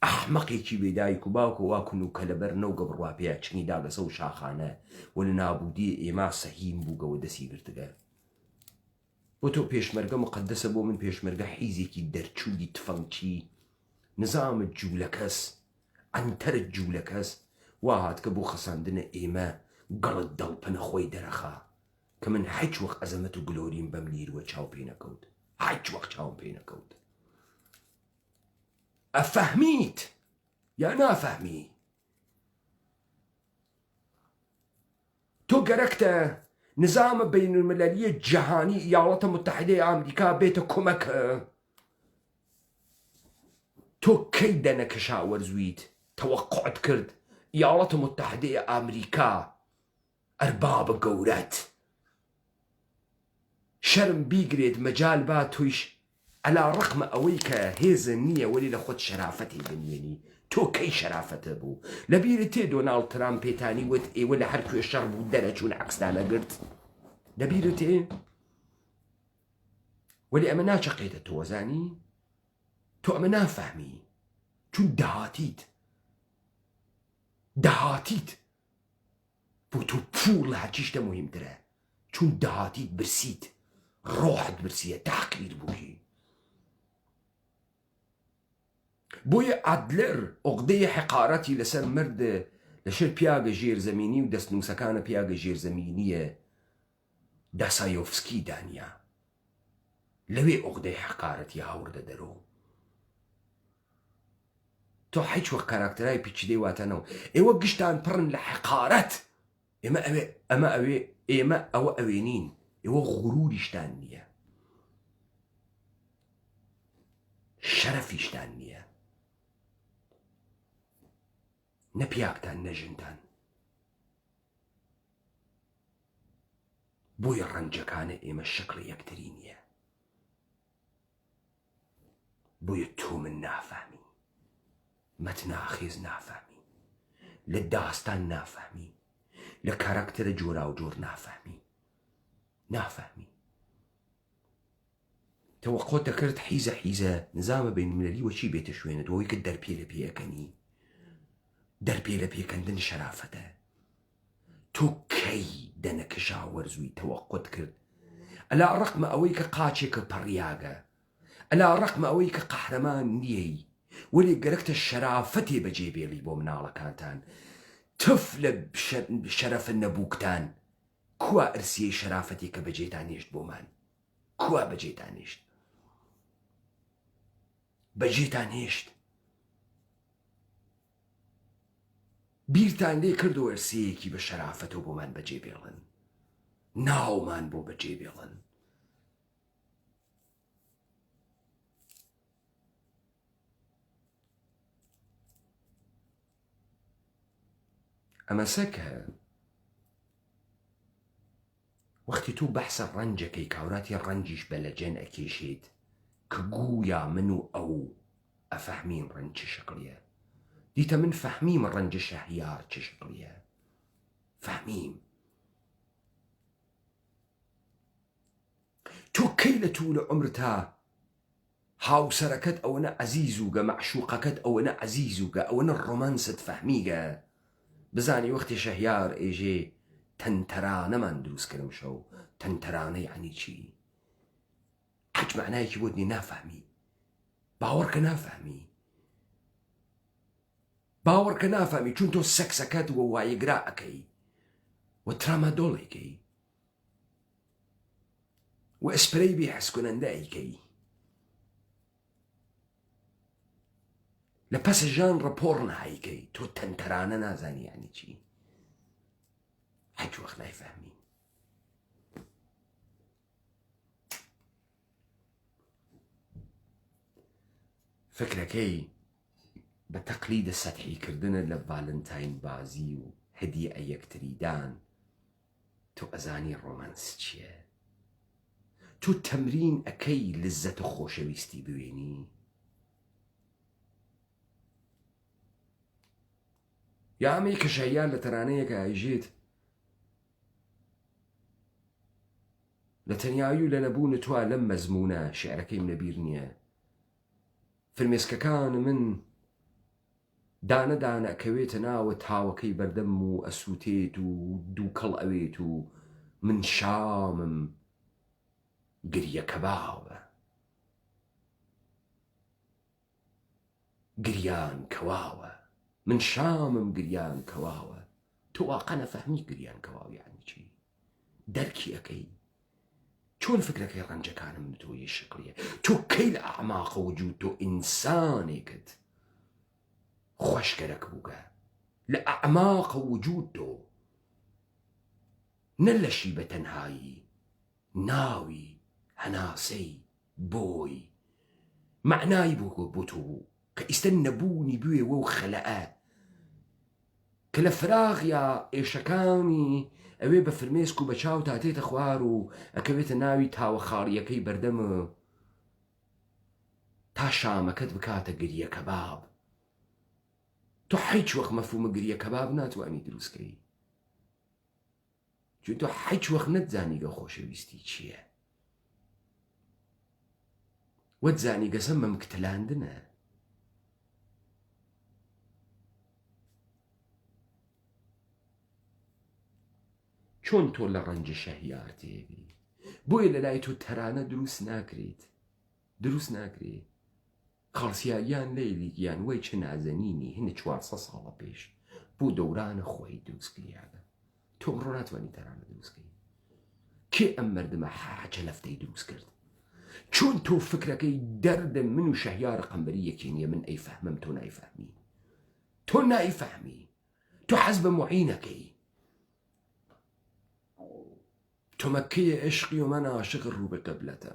ئەحمەقێکی بێدایک و باوکە واکن و کە لەبەر نەو گەبڕوا پێیا چنیدا لەسە و شاخانە و لە نابوودی ئێمە سەهیم بووگەوە دەسی گرتگە بۆ تۆ پێشمەرگە مقدسە بۆ من پێشمەرگە حیزێکی دەرچووی تفەنکی نظامت جوولەکەس ئەنتەرت جوولەکەس وا هاتکە بۆ خەساندنە ئێمە گەڵت دەڵپەنە خۆی دەرەخا کە من هیچ وەخت ئەزەمەت و گلۆریم بەم لیروە چاو پێ نەکەوت هیچ وەخت چاوم پێ نەکەوت ئەفەهمیت یا نافەهمی تۆ گەرەکتە نظامە بەینالمەلەلیە جەهانی ئیاڵەتە متحیدەی ئامریکا بێتە کۆمەکە تۆ کەی دەنەکەشا وەرزویت تەوەقعت کرد ئیاڵەتە متحیدەی ئامریکا ئەربابە گەورەت شەرم بیگرێت مەجال با تویش ئەلا ڕقمە ئەوەی کە هێزن نییە وەلی لە خۆت شەرافەتی بنوێنی تۆ کەی شەرافەتە بوو لەبیرت تێ دۆناڵد ترامپ پێتانی وت ئێوە لە هەر کوێ شەڕ بوو دەرەچوون عەکسدانە گرت لەبیرت تێ وەلی ئەمە ناچەقێتە تۆ وەزانی تۆ ئەمە نافەهمی چون دەهاتیت بۆ تۆ پوڵ لە هەرچی شتە مهمترە چون دەهاتیت برسیت ڕۆحت برسیە تاقیر بووی بۆیە ئادلەر عوقدەی حقارەتی لەسەر مرد لەشەر پیاگە ژێرزەمینی و دەستنووسەکانە پیاگە ژێرزەمینیە داسایۆفسکی دانیا لەوێ عوقدەی حقارەتی هاوردە دەرەوە تۆ هیچ وەخت کاراکتەرای پیچیدەی واتەنەوە ئێوە گشتان پڕن لە حقارەت ئێمە ئەوە ئەوێنین ئێوە غوروریشتان نییە شەرەفیشتان نییە نە پیاکتان نەژنتان بۆیە ڕەنجەکانە ئێمە شکڵی یەکتری نییە بۆیە تۆ من نافەهمی مەتنە ئاخێز نافەهمی لە داستان نافەهمی لە کاراکتەرە جۆرا و جۆر نافەهمی تەوەقعۆت دەکرد حیزە نظامە بەینالمەلەلی وەچی بێتە شوێنت ئەوەی کە دەرپێ لە پێەکەنی دەرپێ لە پێکەندن شەرافەتە تۆ کەی دەنەکەشا وەرزووی تەوەقعۆت کرد ئەلا ڕقمە ئەوەی کە قاچێکە پەڕیاگە ئەلا ڕقمە ئەوەی کە قەحرەمان نییەی وەلی گەرەکتە شەرافەتێ بەجێبێڵی بۆ مناڵەکانتان تف لە شەرەفە نەبووکتان کوا ئەرسیەی شەرافەتی کە بەجێتان هێشت بۆمان کوا بەجێتان هێشت بیرتان لێ کردو ئەرسیەیەکی بە شەرافەت و بۆمان بەجێبێڵن ناومان بۆ بەجێبێڵن ئەمە سەکە وەختی تو بەحسە ڕەنجەکەی کاوراتی ڕەنجیش بە لەجێن ئەکێشێت کە گویا من و ئەو ئەفەحمین ڕەنج چه شکڵیە دیتە من فەحمیم ڕەنجە شەهریار چه شکڵیە فەحمیم تۆ کەی لە توو لە عمرتا هاوسەرەکەت ئەوەنە عەزیز وگە مەعشوقەکەت ئەوەنە عەزیز وگە ئەوەنە ڕۆمانست فەحمیگە بزانی وەختی شەهریار ئێژێ تەنتەرانەمان دروست کردم شەو تەنتەرانە یعنی چی؟ حەج معنایەکی بۆ دنێ نافهمی، باوەڕکە نافهمی، باوەڕکە نافهمی، چون تۆ سەکسەکەت وە وایەگرا ئەەکەی و ترامادۆڵێکەی و ئەسپرەی بێ حەسکونەندە ئەیکەی، لە پەسە ژان ڕەپۆڕ نهایکەی، تۆ تەنتەرانە نازانی یعنی چی؟ حەج وەخت نایفەهمی. فکرەکەی بە تەقلیدە سەتحیکردنە لە ڤالنتاین بازی و هەدیە یەکتریدان. تۆ ئەزانی ڕۆمانس چییە؟ تۆ تەمرین ئەەکەی لزەت و خۆشەویستی بوێنی؟ یا ئەمەی کە شەیان لە تەرانەیەکە ئایژێت لە تەنیایی و لە نەبوون توا لەم مەزمونە شێعرەکەیم لەبیر نییە. فرمێسکەکان من دانە دانە ئەکەوێتە ناوە تاوەکەی بەردەم و ئەسووتێت و دووکەڵ ئەوێت و من شامم گریە کەباوە، گریان کەواوە، من شامم گریان کەواوە. تۆ واقع نەفەهمی گریان کەواو یعنی چی؟ دەرکی ئەەکەی چۆن فکرەکەی ڕەنجەکانم تۆی شکلیە. تۆ کەی لە ئەعماقە وجود تۆ ئینسانێکت خۆشگەرەک بووگە لە ئەعماقە وجود تۆ نەلەشی بە تەنهایی، ناوی هەناسەی بۆی معنای بۆ تۆ بوو کە ئیستە نەبوونی بوێ وەو خەلەئە کە لە فراغیا ئێشەکانی ئەوێ بە فرمێسک و بە چاو تاتێتە خوار و ئەکەوێتە ناوی تاوە خاڕیەکەی بەردەمە تا شامەکەت بکاتە گریە کەباب. تۆ هیچ وەخت مەفهومە گریە کەباب ناتوانی دروستکەی، چون تۆ هیچ وەخت نەتزانی گە خۆشەویستی چییە، وەتزانی گەسە مەمکتلاندنە. چۆن تۆ لە ڕەنجە شەهیار تێبی؟ بۆیە لە لای تۆ تەرانە دروست ناکرێت، دروست ناکرێت. خەڵسیاییان لەیلیگیان وەی چه نازەنینی هەنە 400 ساڵە پێش بۆ دەورانە خۆی دروستکریانە. تۆ ئەمڕۆ ناتوانی تەرانە دروستکەی. کێ ئەم مەردمە حاجە لەفتەی دروست کرد؟ چۆن تۆ فکرەکەی دەردە من و شەهیارە قەمبەری یەکێ نییە، من ئەیفەهمم تۆ نایفەهمی، تۆ نایفەهمی، تۆ حەز بە موعینەکەی. تۆ مەکەیە عشقی و من عاشق ڕوو بە قبلەتە.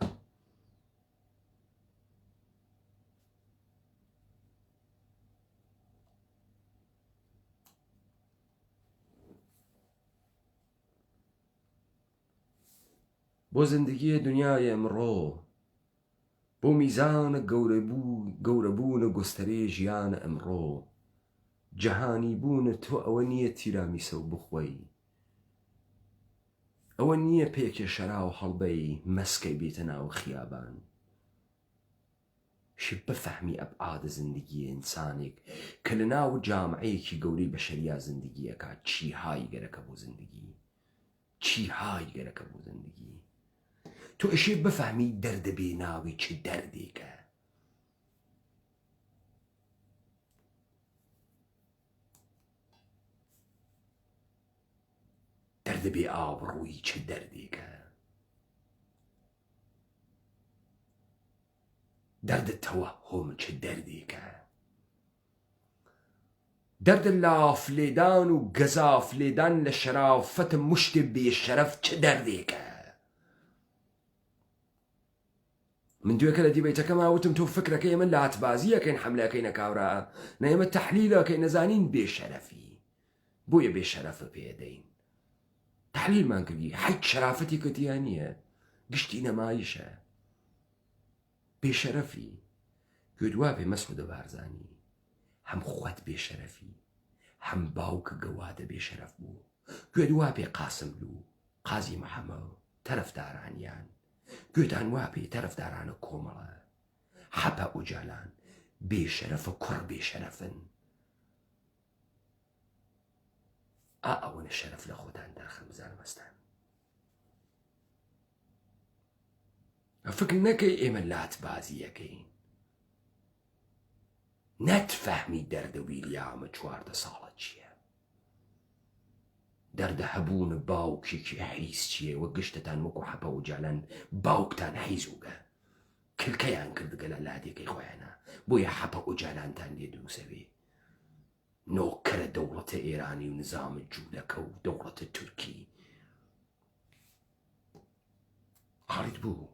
بۆ زندگی دنیای ئەمڕۆ، بۆ میزانە گەورەبوونە گۆستەرێ ژیانە ئەمڕۆ، جەهانی بوونە تۆ ئەوە نییە تیرامیسە و بخۆی، ئەوە نییە پێکێ شەرا و هەڵبەی مەسکەی بێتە ناو خیابان. شی بفەهمی ئەبعادە زندگی ئینسانێک کە لە ناو جامعەیەکی گەورەی بەشەریا زندگیەکە چی های گەرەکە بۆ زندگی، چی های گەرەکە بۆ زندگی. تۆ ئەشێ بفەهمی دەردە بێناوی چ دەردێکە، دەردە بێ ئابڕووی چ دەردێکە، دەردە تەوەهۆم چ دەردێکە، دەردە لافلێدان و گەزافلێدان لە شەرافەتە مشتێ بێشەرەف چ دەردێکە. من دوێکە لە دیبەیتەکەم وتم تۆ فکرەکەی ئێمە لاتبازیەکەین حەملەکەینە کاورا، نە ئێمە تەحلیلەکەی نەزانین بێشەرەفی، بۆیە بێشەرەفە پێدەین. تحلیلمان کردی هیچ شرافەتی کەتیان نییە، گشتی نەمایشە، بێشەرەفی. گوێدوا پێ مەسعودە بارزانی هەم خۆت بێشەرەفی، هەم باوکە گەوادە بێشەرەف بوو. گوێدوا پێ قاسملو قازی مەحەمەد تەرەفدارانیان، گوێدان وا پێ تەرەفدارانە کۆمەڵە حەپە ئوجالان بێشەرەفە کوڕ بێشەرەفن. ئەوەنە شەرەف لە خۆتان دەرخەم بزانمەستان. فکر نەکەی ئێمە لات بازیەکەین، نەتفەهمی دەردە ویلیامە 14 ساڵە چییە، دەردە هەبوون باوکێکی حیز چییە، وە گشتتان وەکو حەپە و جالان باوکتان حیزوگە کلکەیان کردگە لە لادێکەی خۆیانە، بۆیە حەپە و جالانتان لێ دروسەوێ نۆکەرە دەوڵەتە ئێرانی و نظامە جوولەکە و دەوڵەتە تورکی حاڵیت بوو.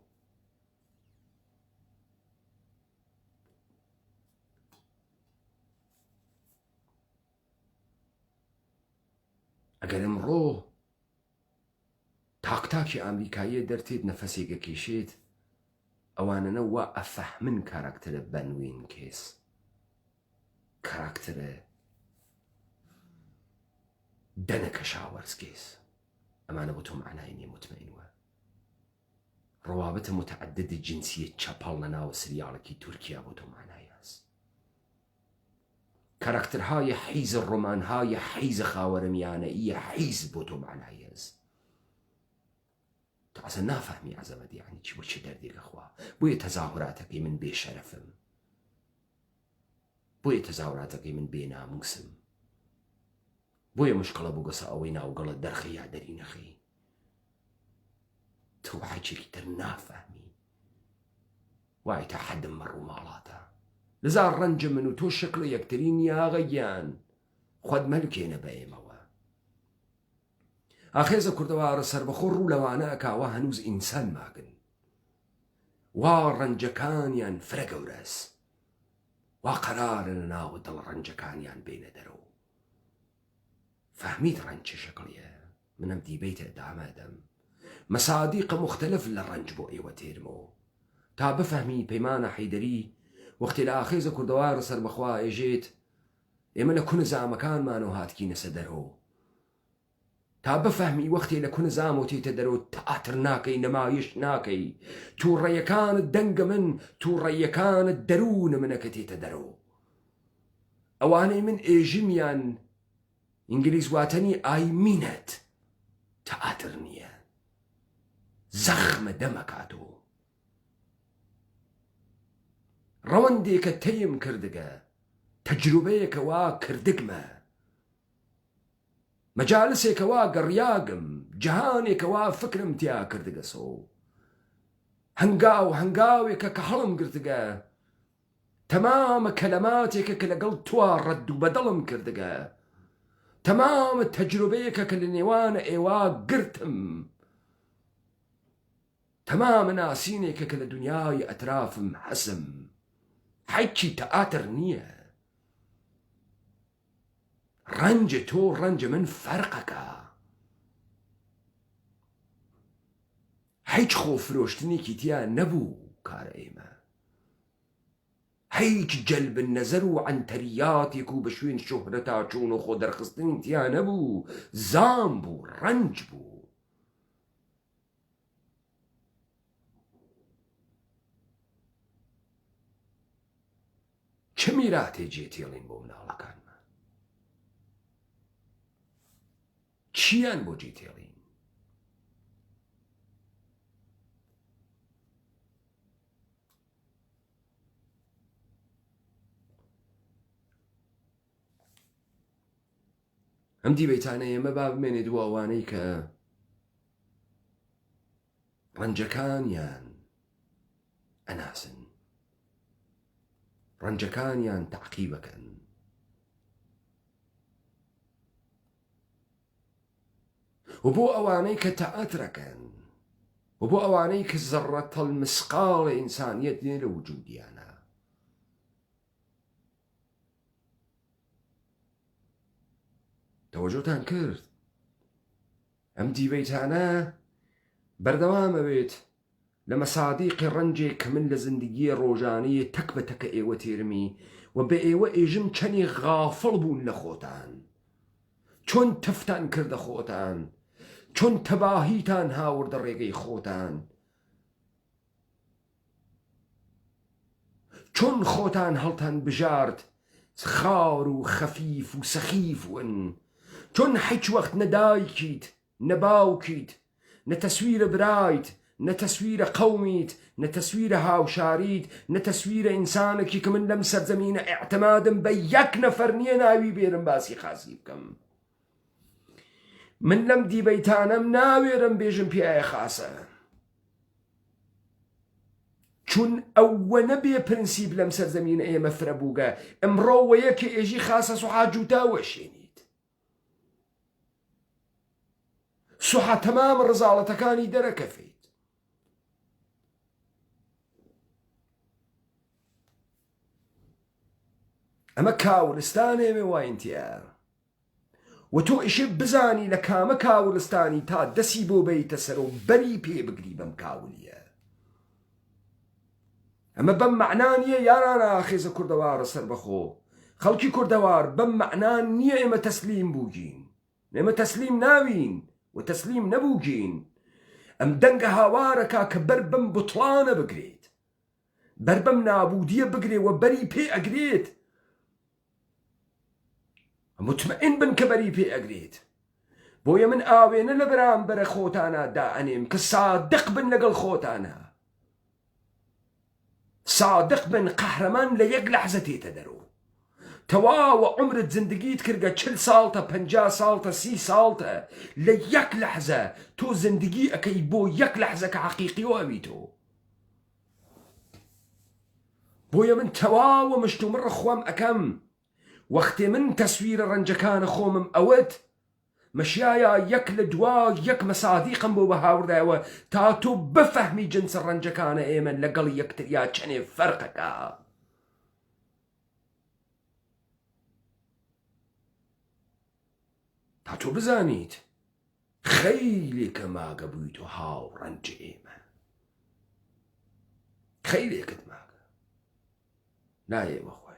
ئەگەر ئەمڕۆ تاقتاکی ئامریکاییە دەرتێت نەفەسێکە کێشێت، ئەوانەنە وا ئەفەحمن کاراکتەرە بەنوین کێس، کاراکتەرە دەنەکە شاوەرز کێس، ئەمانە بۆ تۆ معنای نییە مطمئینوە. ڕەوابەتە متعددی جنسیەت چەپەڵ لەناوە سریاڵێکی تورکیا بۆ تۆ معنای هەست. کاراکتەرهای حیز ڕۆمانهای حیز خاوەرمیانەیە حیز بۆ تۆ معنای هەست. تازە نافەهمی عەزەمەت یعنی چی، بۆ چی دەردێکە خوا، بۆیە تەزاهوراتەکەی من بێشەرەفم، بۆیە تەزاهوراتەکەی من بێناموسم، بۆیە مشکڵە بۆ گەسە ئەوەی ناوگەڵت دەرخی یا دەری نەخی. تۆ حەجێکی تر نافەهمی، وای تا حەدم مەڕوو ماڵاتە، لەزا ڕەنجە من و تۆ شکڵە یەکترین یاغە گیان خۆت مەلکێنە بە ئێمەوە. ئاخێزە کوردەوارە سەربەخۆ ڕوو لەوانە ئەکاوە هەنووز ئینسان ماگن، وا ڕەنجەکانیان فرە گەورەس، وا قەرارە لەناوە دڵ ڕەنجەکانیان بێنە دەرەوە. فەهمیت ڕەنج چه شکڵیە؟ منم دیبەیتە دامەدەم مەسادیقە مختلف لە ڕەنج بۆ ئێوە تێرمەوە تا بفەهمی پەیمانە حەیدەری وەختی لە ئاخێزە کوردەوارە سەربەخوا ئێژێت ئێمە لە کونە زامەکانمانەوە هاتکینە سەدەرەوە، تا بفەهمی وەختی لە کونە زامەوە تێتە دەرەوە تەئاتر ناکەی، نەمایش ناکەی، تووڕەیەکانت دەنگە من، تووڕەیەکانت دەروونە منە کە تێتە دەرەوە. ئەوانەی من ئێژمیان ئینگلیز واتەنی ئایمینەت تەئاتر نییە، زەخمە دەمەکاتەوە. ڕەوەندێکە تەیم کردگە، تەجروبەیەکە وا کردگمە، مەجالسێکە وا گەڕیاگم، جەهانێکە وا فکرم تیا کردگە سۆ، هەنگاوێکە کە هەڵم گرتگە، تەمامە کەلەماتێکە کە لەگەڵ توا ڕەد و بەدڵم کردگە، تەمامە تەجروبەیەکە کە لە نێوانە ئێوە گرتم، تەمامە ناسینێکە کە لە دنیای ئەترافم حەسم، حەیکی تەئاتر نییە. ڕەنجە تۆ ڕەنجە من فەرقەکە، هیچ خۆفرۆشتنێکی تیا نەبوو کارە ئێمە، هیچ جەلب نەزەر و عنتەریاتێک و بە شوێن شۆهرەتا چوون و خۆ دەرخستنی تیا نەبوو، زام بوو، ڕەنج بوو. چه میراتێ جێتێڵین بۆ مناڵەکانمان؟ چیان بۆ جێتێڵین؟ ئەم دیبەیتانە ئێمە با بمێنێت بۆ ئەوانەی کە ڕەنجەکانیان ئەناسن، ڕەنجەکانیان تەعقیبەکەن، و بۆ ئەوانەی کە تەئاترەکەن، و بۆ ئەوانەی کە زەڕەتەڵ مسقاڵی ئینسانیەت نێ لە وجودیانە. تەوەجۆتان کرد ئەم دیبەیتانە بەردەوامەوێت لە مەسادیقی ڕەنجێک کە من لە زندگی ڕۆژانەیە تەک بە تەکە ئێوە تێرمی و بە ئێوە ئێژم چەنی غافڵ بوون لە خۆتان، چۆن تفتان کردە خۆتان، چۆن تەباهیتان هاوردە ڕێگەی خۆتان، چۆن خۆتان هەڵتان بژارد خاور و خەفیف و سەخیف ون، چۆن هیچ وەخت نەدایکیت، نەباوکیت، نەتەسویرە برایت، نتەسویرە قەومیت، نەتەسویرە هاوشاریت، نەتەسویرە ئینسانێکی کە من لەم سەرزەمینە ئیعتمادم بە یەک نەفەر نییە ناوی بێرم باسی خاسی بکەم. من لەم دیبەیتانەم ناوێرم بێژم پیایە خاسە، چون ئەوە نەبێ پرنسیب لەم سەرزەمینە ئێمە فرە بووگە ئەمڕۆوە یەکێ ئێژی خاسە سوحا جووتا وەشێنیت، سوحا تەمام ڕزاڵەتەکانی دەرەکەفێت. ئەمە کاولستانێ وایەنتیە و تۆ ئیشێ بزانی لە کامە کاولستانی تا دەسی بۆ بەیتە سەر و بەری پێ بگری بەم کاولیە. ئەمە بەم معنان نییە یارانە خێزە کوردەوارە سەر بەخۆ خەڵکی کوردەوار، بەم معنان نییە ئێمە تەسلیم بووگین، ئێمە تەسلیم ناوین و تەسلیم نەبووگین. ئەم دەنگە هاوارەکە کە بەر بەم بوتڵانە بگرێت، بەر بەم نابودیە بگرێ و بەری پێ ئەگرێت. مطمئن بن کە بەری پێ ئەگرێت. بۆیە من ئاوێنە لە بەرامبەرە خۆتانە دائەنێم کە سادق بن لەگەڵ خۆتانە، سادق بن، قەهرەمان لە یەک لەحزە تێتە دەرۆ. تەواوە عمرت زندگیت کردگە 40 ساڵتە 50 ساڵتە 30 ساڵتە، لە یەک لەحزە تۆ زندگی ئەەکەی بۆ یەک لەحزە کە حەقیقی ئەوی تۆ. بۆیە من تەواوە مشتومڕە خۆم ئەەکەم وەختێ من تەسویرە ڕەنجەکانە خۆمم ئەوەت مەشیایە یەک لە دوا یەک مەسادیقم بۆ بە هاوردایەوە تا تۆ بفەهمی جنسە ڕەنجەکانە ئێمە لەگەڵ یەکتریا چەنێ فەرقەکە. تا تۆ بزانیت خەیلێکە ماگە بوویت و هاو ڕەنج ئێمە، خەیلێکت ماگە نایێ بەخۆی.